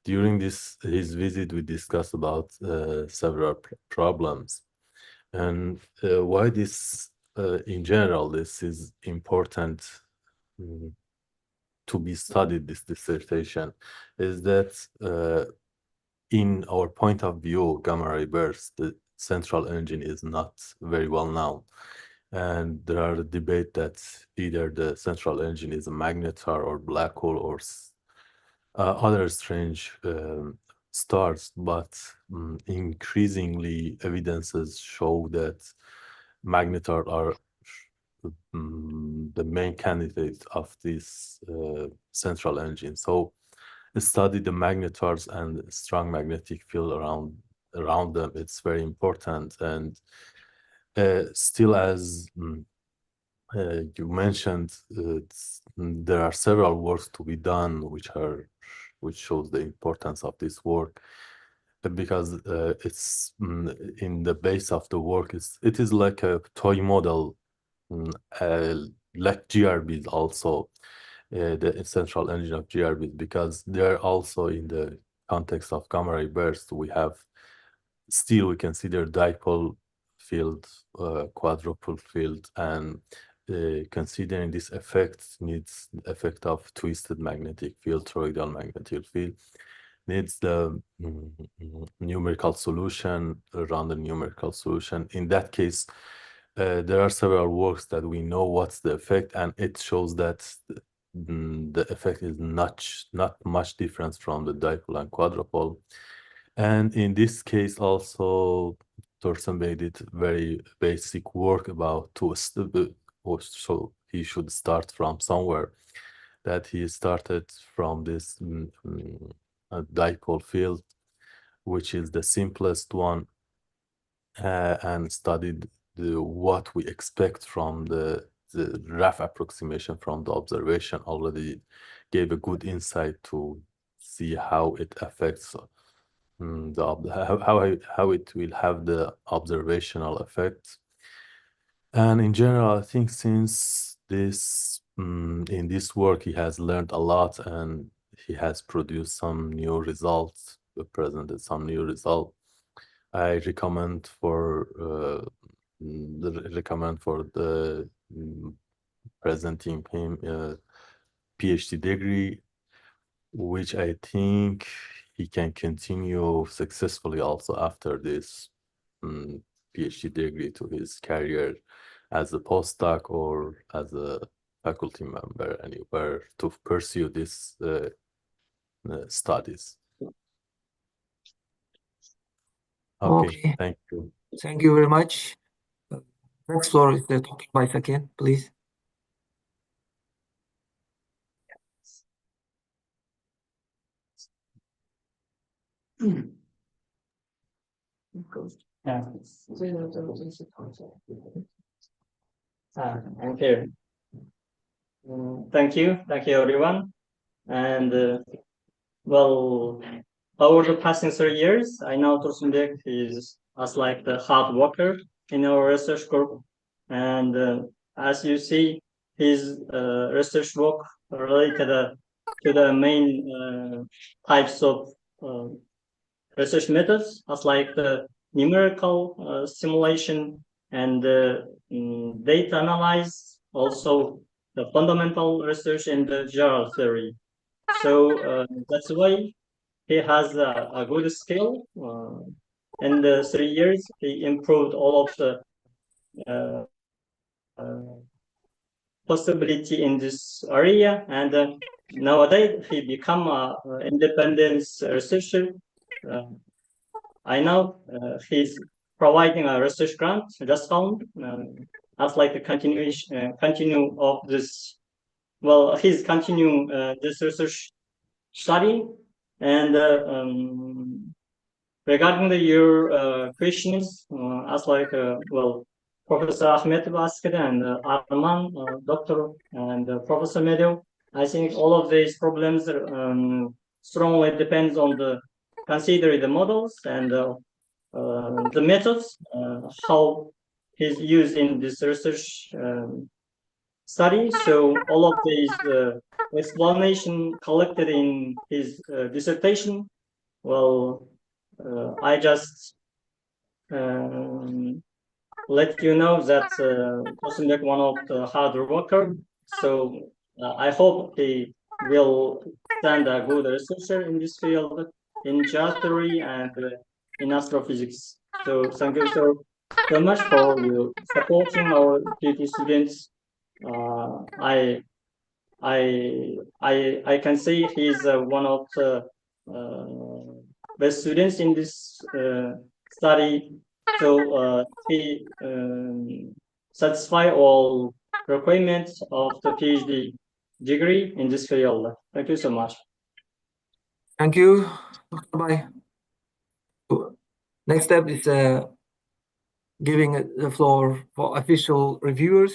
During his visit, we discussed about several problems, and why this, in general, this is important to be studied. This dissertation is that in our point of view, gamma ray burst, the central engine is not very well known, and there are debate that either the central engine is a magnetar or black hole or other strange stars, but increasingly evidences show that magnetar are the main candidate of this central engine. So study the magnetars and strong magnetic field around them. It's very important. And still, as you mentioned, there are several works to be done, which shows the importance of this work, because it's in the base of the work. It is like a toy model, like GRBs also, the central engine of GRBs, because they're also in the context of gamma ray burst. We consider dipole field, quadrupole field, and considering this effect needs the effect of twisted magnetic field, toroidal magnetic field, needs the numerical solution, random numerical solution. In that case, there are several works that we know what's the effect, and it shows that the effect is not much difference from the dipole and quadrupole. And in this case also, Torsenberg did very basic work about so he should start from somewhere, that he started from this dipole field, which is the simplest one, and studied what we expect from the rough approximation from the observation. Already gave a good insight to see how it affects how it will have the observational effect. And in general, I think since this in this work he has learned a lot, and he has produced some new results, presented some new results. I recommend for presenting him a PhD degree, which I think he can continue successfully also after this PhD degree to his career as a postdoc or as a faculty member anywhere to pursue this studies. Okay, thank you. Thank you very much. Next floor is the talking by second, please. I'm here. Thank you everyone. And well, over the past 3 years, I know Tursunbek is as like the hard worker in our research group. And as you see, his research work related to the main types of research methods, as like the numerical simulation and data analysis, also the fundamental research in the general theory. So that's why he has a good skill. In the 3 years, he improved all of the possibility in this area, and nowadays he become an independent researcher. I know he's providing a research grant just found as like the continue of this. Well, he's continuing this research study. And regarding your questions, as like well, Professor Ahmetov asked and Arman, Doctor, and Professor Meadow, I think all of these problems strongly depends on the considering the models and the methods, how he's used in this research study. So all of these explanation collected in his dissertation, well, I just let you know that Tursunbek one of the hard worker. So I hope he will stand a good researcher in this field, in geometry and in astrophysics. So thank you so much for you supporting our PhD students. I can say he's one of the best students in this study. So he satisfy all requirements of the PhD degree in this field. Thank you so much. Thank you, Dr. Bay. Next step is giving the floor for official reviewers.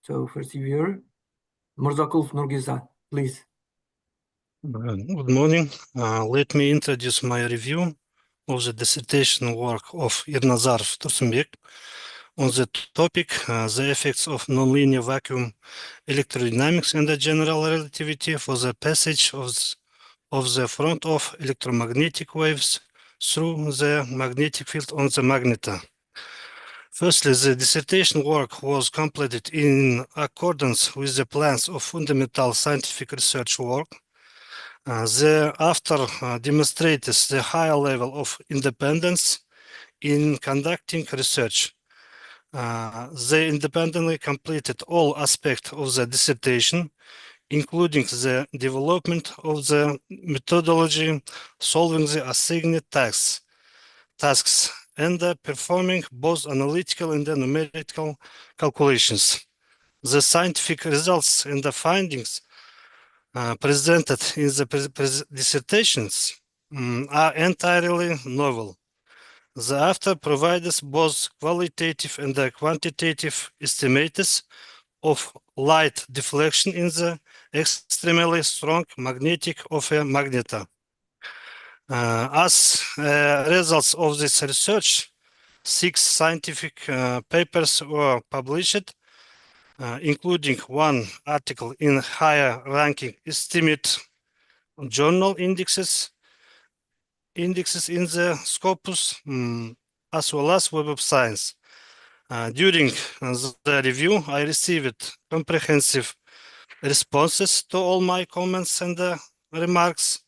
So first reviewer, Murzakul Nurgiza, please. Good morning. Let me introduce my review of the dissertation work of Yernazarov Tursunbek on the topic the effects of nonlinear vacuum electrodynamics and the general relativity for the passage of the front of electromagnetic waves through the magnetic field on the magnetar. Firstly, the dissertation work was completed in accordance with the plans of fundamental scientific research work. Thereafter demonstrated the higher level of independence in conducting research. They independently completed all aspects of the dissertation, including the development of the methodology, solving the assigned tasks, and performing both analytical and numerical calculations. The scientific results and the findings presented in the dissertations are entirely novel. The author provides both qualitative and quantitative estimates of light deflection in the extremely strong magnetic of a magnetar. As results of this research, 6 scientific papers were published, including 1 article in higher ranking estimate journal indexes in the Scopus, as well as Web of Science. During the review, I received comprehensive responses to all my comments and remarks.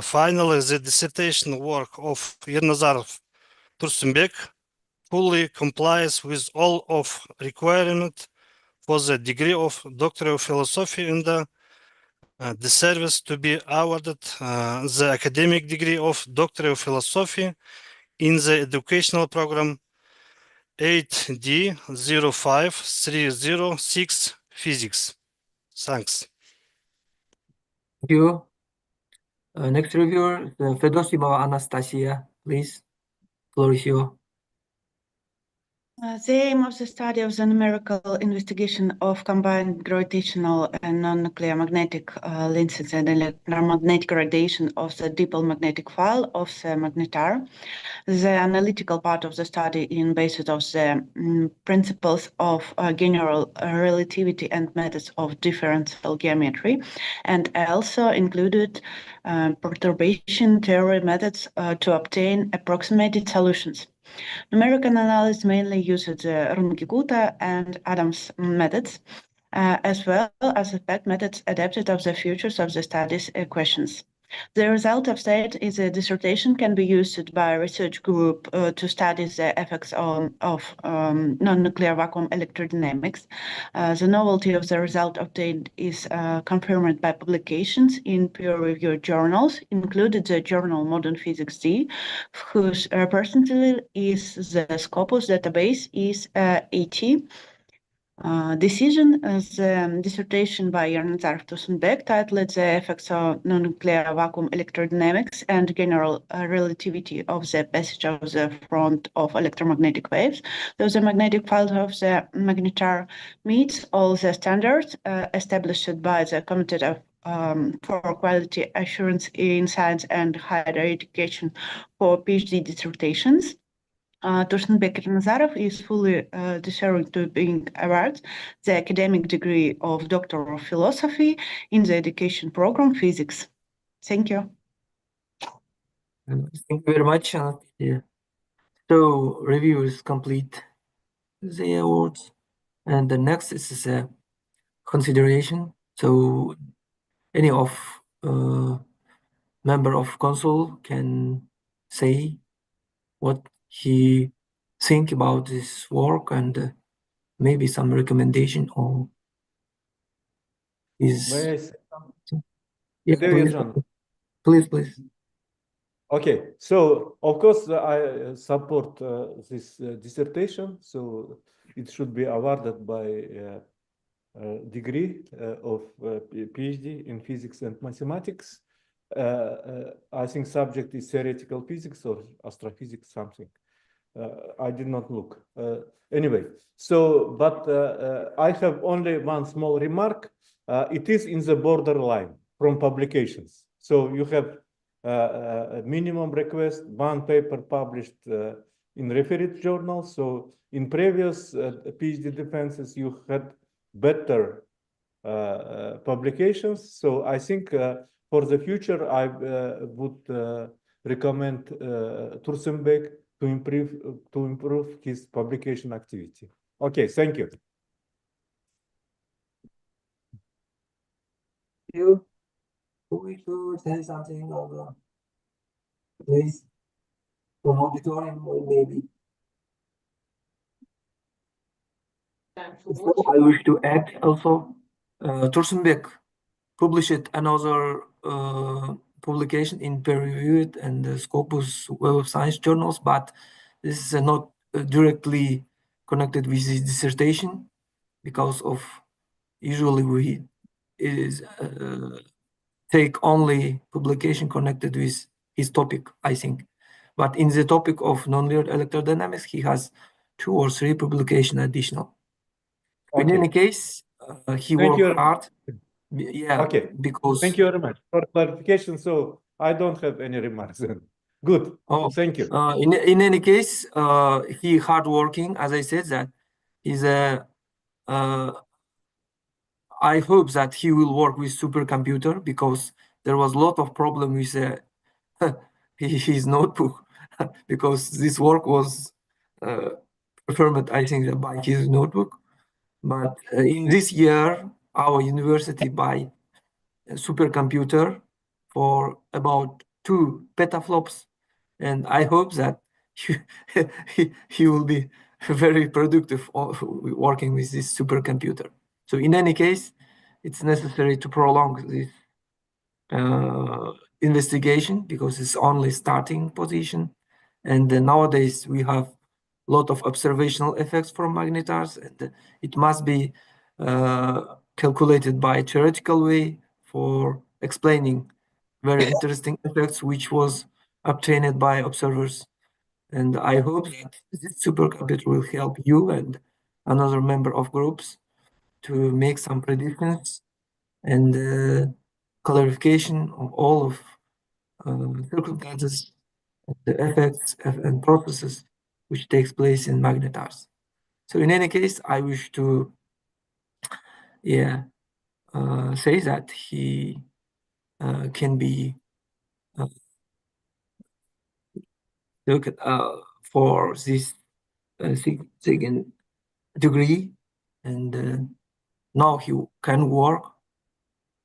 Finally, the dissertation work of Yernazarov Tursunbek fully complies with all of requirements for the degree of Doctor of Philosophy and deserves to be awarded the academic degree of Doctor of Philosophy in the educational program 8D05306 Physics. Thanks. Thank you. Next reviewer, Fedosimova Anastasia, please. Floor is yours. The aim of the study of the numerical investigation of combined gravitational and non-nuclear magnetic lenses and electromagnetic radiation of the dipole magnetic file of the magnetar. The analytical part of the study in basis of the principles of general relativity and methods of differential geometry, and also included perturbation theory methods to obtain approximated solutions. Numerical analysis mainly uses the Runge-Kutta and Adams methods, as well as effect methods adapted of the features of the study's questions. The result of that is a dissertation can be used by a research group to study the effects of non-nuclear vacuum electrodynamics. The novelty of the result obtained is confirmed by publications in peer-reviewed journals, including the journal Modern Physics D, whose percentage is the Scopus database is 80. Decision as dissertation by Yernazarov Tursunbek titled The Effects of Non-Nuclear Vacuum Electrodynamics and General Relativity of the Passage of the Front of Electromagnetic Waves. Though the magnetic field of the magnetar meets all the standards established by the Committee for Quality Assurance in Science and Higher Education for PhD dissertations. Tursunbek-Yernazarov is fully deserving to being awarded the academic degree of Doctor of Philosophy in the education program Physics. Thank you. Thank you very much. Yeah. So review is complete. The awards, and the next is a consideration. So any of member of council can say what he think about this work and maybe some recommendation or is. May I say something? Yeah, please. Okay, so of course I support this dissertation. So it should be awarded by degree of PhD in physics and mathematics. I think subject is theoretical physics or astrophysics, something. I did not look. Anyway, so, but I have only one small remark. It is in the borderline from publications. So you have a minimum request, one paper published in referred journals. So in previous PhD defenses, you had better publications. So I think for the future, I would recommend Tursunbek to improve his publication activity. Okay, thank you. You wish to say something on the place from auditorium, maybe. So I wish to add also, Tursunbek published another publication in peer-reviewed and Scopus Web of Science journals, but this is not directly connected with his dissertation, because of usually we take only publication connected with his topic, I think. But in the topic of nonlinear electrodynamics, he has 2 or 3 publication additional. Okay. In any case, he worked hard. Yeah. Okay. Because. Thank you very much for clarification. So I don't have any remarks. Good. Oh, thank you. In any case, he hardworking. As I said, that he's a. I hope that he will work with supercomputer, because there was a lot of problem with his notebook because this work was performed, I think, by his notebook. But in this year, our university buy a supercomputer for about 2 petaflops, and I hope that he will be very productive working with this supercomputer. So in any case, it's necessary to prolong this investigation, because it's only starting position. And nowadays we have a lot of observational effects from magnetars, and it must be calculated by theoretical way for explaining very interesting effects which was obtained by observers. And I hope that this supercomputer will help you and another member of groups to make some predictions and clarification of all of circumstances, the effects and processes which takes place in magnetars. So in any case, I wish to say that he can be looked for this second degree, and now he can work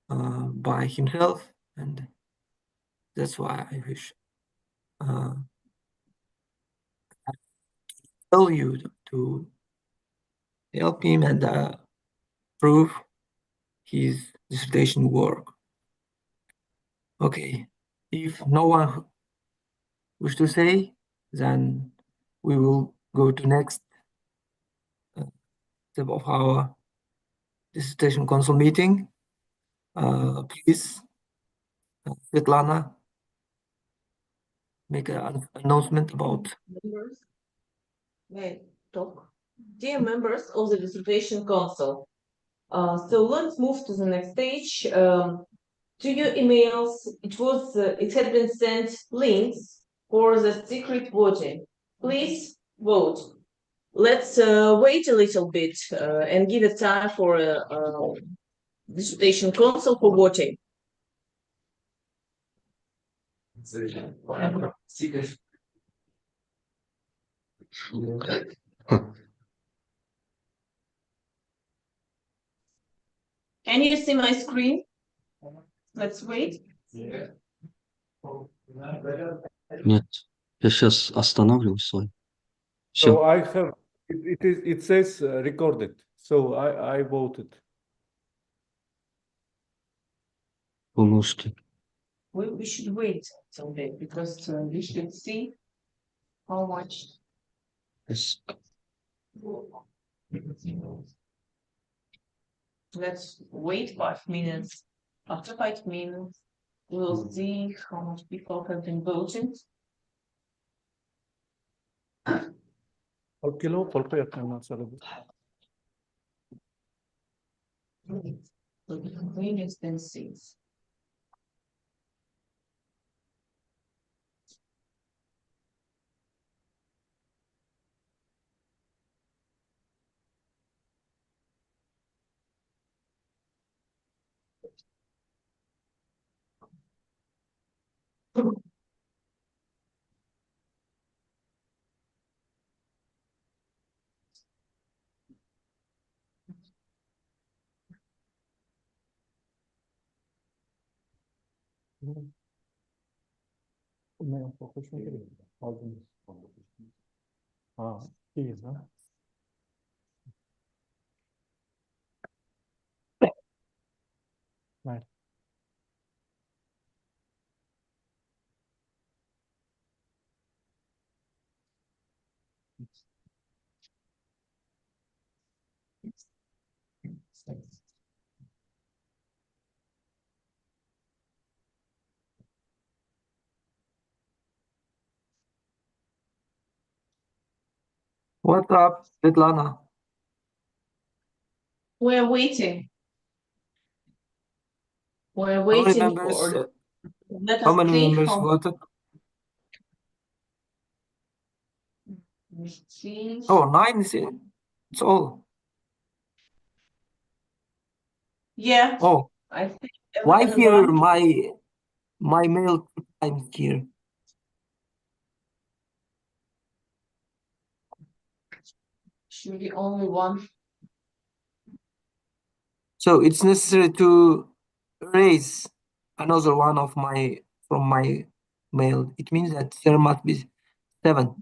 by himself, and that's why I wish tell you to help him and prove his dissertation work. Okay, if no one wish to say, then we will go to next step of our dissertation council meeting. Please, Svetlana, make an announcement about. Members, may I talk? Dear members of the dissertation council, so let's move to the next stage. To your emails, it had been sent links for the secret voting. Please vote. Let's wait a little bit and give it time for dissertation council for voting. Can you see my screen? Let's wait. Нет, я сейчас останавливаюсь. So Все, I have, it says recorded. So I voted. вы можете. We should wait a bit, because we should see how much. Yes. Let's wait 5 minutes. After 5 minutes, we'll see how much people have been voting. Minutes then 6. What's up, Svetlana? We're waiting. We're How many waiting members? for. Let How us many see members how. voted? See. Oh, 9 is it. It's all. Yeah. Oh, I think why here everyone. my mail 2 times here? Should be only one. So it's necessary to erase another one of from my mail. It means that there must be 7.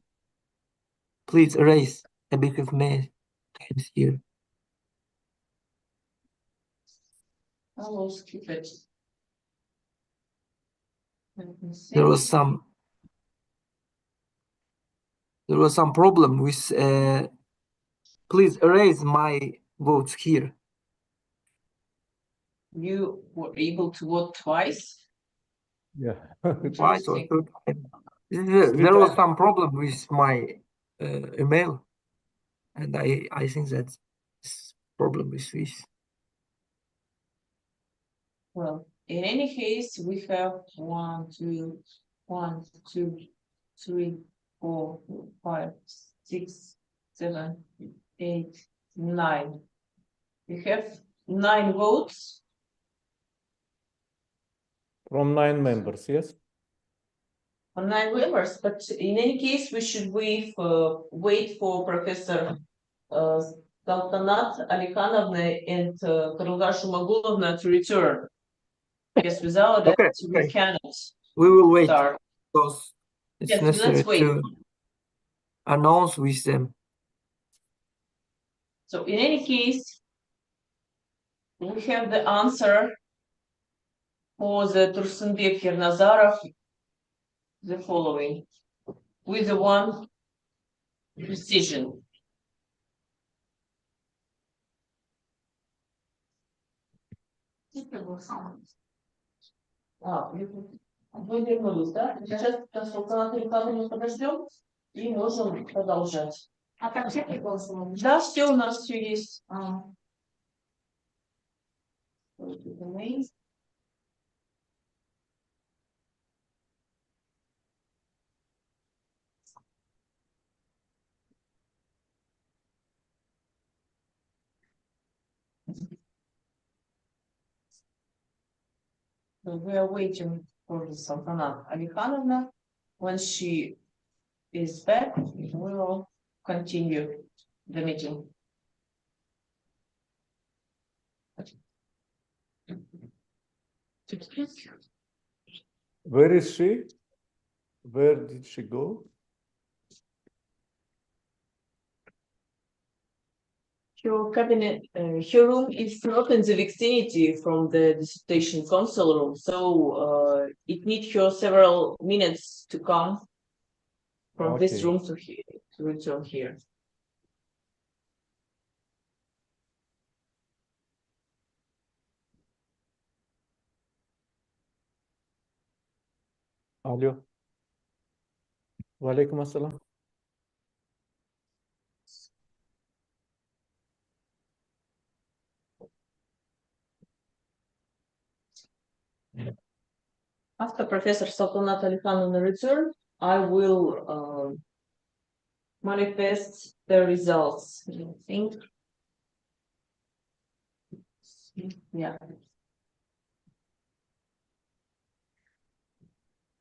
Please erase a bit of mail times here. I will skip it. There was some problem with please erase my votes here. You were able to vote twice. Yeah. Twice or 3 times. There was some problem with my email, and I think that's problem with this. Well, in any case, we have 1, 2, 3, 4, 5, 6, 7, 8, 9. We have 9 votes. From 9 members, yes? On 9 members, but in any case, we should wait for Professor Saltanat Alikhanovna and Karolga Shumagulovna to return. Because without that, we cannot. We will wait start. because it's Yes, necessary let's wait. to announce with them. So in any case, we have the answer for the Tursunbek Yernazarov, the following, with the one decision. Вы вернулись, да? Сейчас Салтанат Александровну подождем и можем продолжать. А там все пригласованы? Да, все у нас все есть. So we are waiting for Saltanat Alikhanovna. When she is back, we will continue the meeting. Where is she? Where did she go? Her cabinet, her room is not in the vicinity from the dissertation council room, so it needs her several minutes to come from this room to return here. Alo. Walaikum assalam. After Professor Saltanat Alixandrovna return, I will manifest the results. I think. Yeah.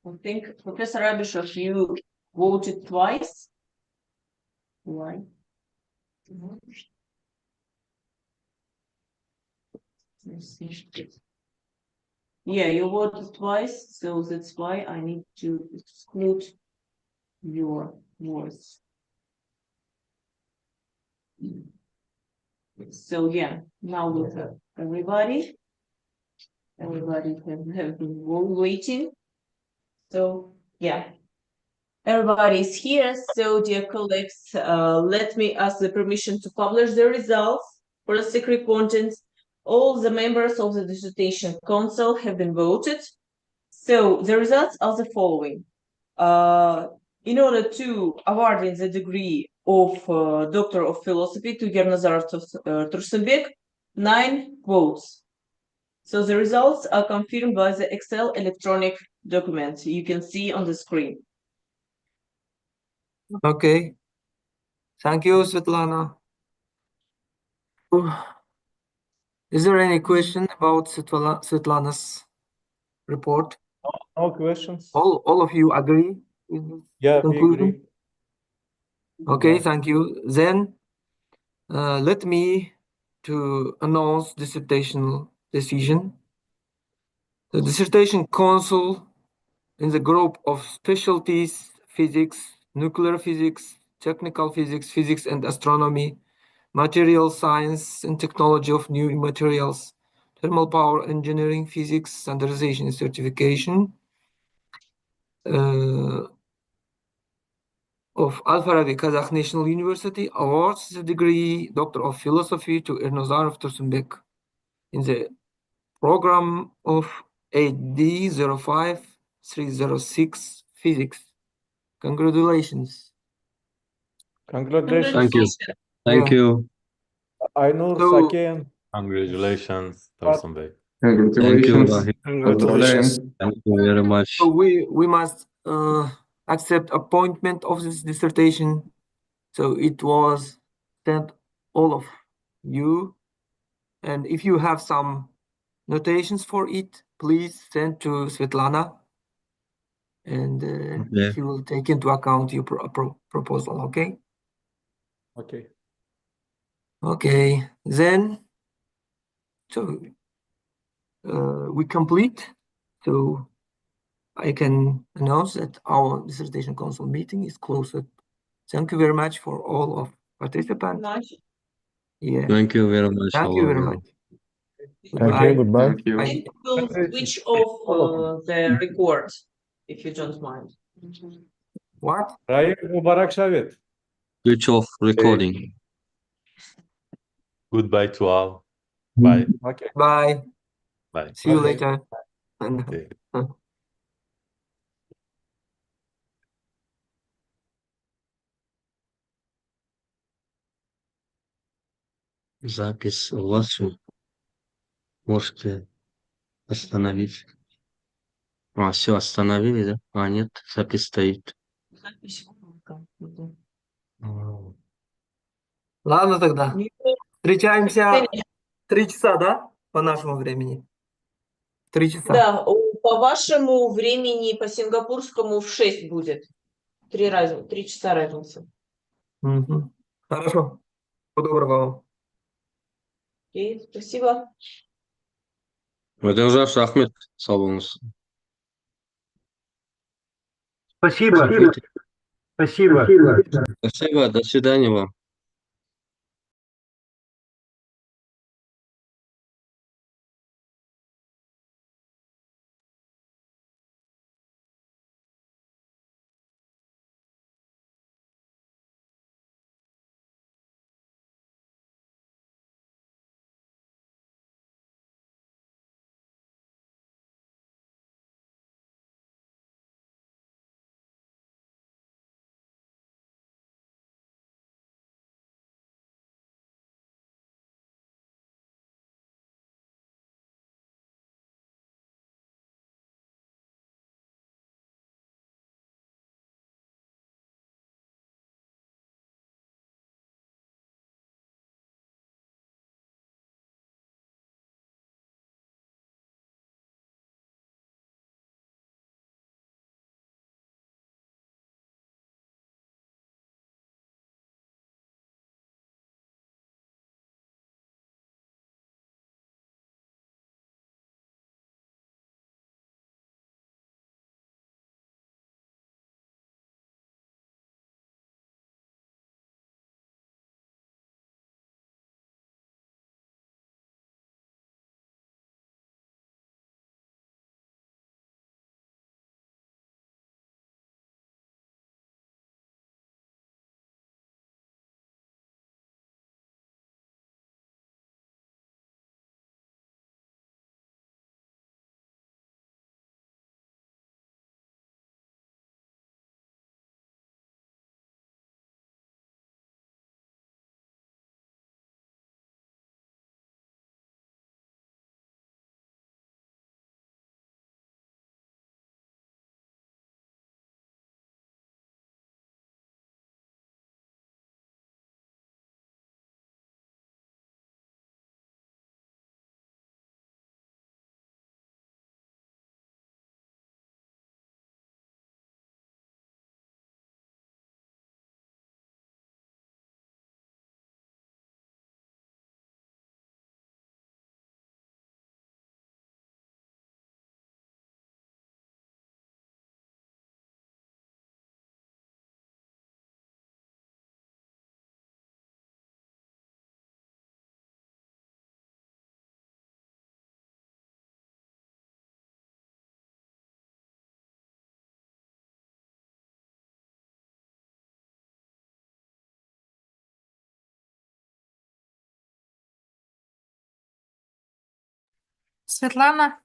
I think Professor Abishov, you voted twice. Why? Yeah, you voted twice, so that's why I need to exclude your voice. So yeah, now we have everybody. Everybody have been waiting. So yeah, everybody is here. So dear colleagues, let me ask the permission to publish the results for the secret contents. All the members of the dissertation council have been voted. So the results are the following. In order to awarding the degree of Doctor of Philosophy to Yernazarov Tursunbek, 9 votes. So the results are confirmed by the Excel electronic document you can see on the screen. Okay. Thank you, Svetlana. Is there any question about Svetlana's report? No questions? All of you agree with this Yeah, we conclusion? agree. Okay, Yeah. thank you. Then let me to announce dissertation decision. The dissertation council in the group of specialties, physics, nuclear physics, technical physics, physics and astronomy, material science and technology of new materials, thermal power engineering, physics, standardization and certification of Al-Farabi Kazakh National University awards the degree Doctor of Philosophy to Ernozarev Tursunbek in the program of AD 05306 Physics. Congratulations. Congratulations. Thank you. Thank Yeah. you. Ainur So- Saken. Congratulations, Tursunbek. Thank you, Congratulations. Rahim. Congratulations. Thank you very much. So we must accept appointment of this dissertation. So it was sent all of you, and if you have some notations for it, please send to Svetlana, and Okay. she will take into account your proposal. Okay. Okay. Okay. Then, so we complete. So I can announce that our dissertation council meeting is closed. Thank you very much for all of participants. Yeah. Thank you very much. Thank you all of very you. much. Thank you. Goodbye. Thank you. I will switch off the record, if you don't mind. What? Rahim Mubarak Shavet. Switch off recording. Goodbye to all. Bye. Okay. Bye. Bye. See you Okay. later. Okay. Запись у вас можете остановить. Все, остановили, да? Нет, запись стоит. Ладно тогда. Встречаемся в 3 часа, да? По нашему времени. 3 часа. Да, по вашему времени, по сингапурскому в 6 будет. 3 часа разница. Мгм. Хорошо. Всего доброго вам. Окей, спасибо. Это жаш Ахмед, сау болыңыз. Спасибо. Спасибо. Спасибо, до свидания вам. Svetlana?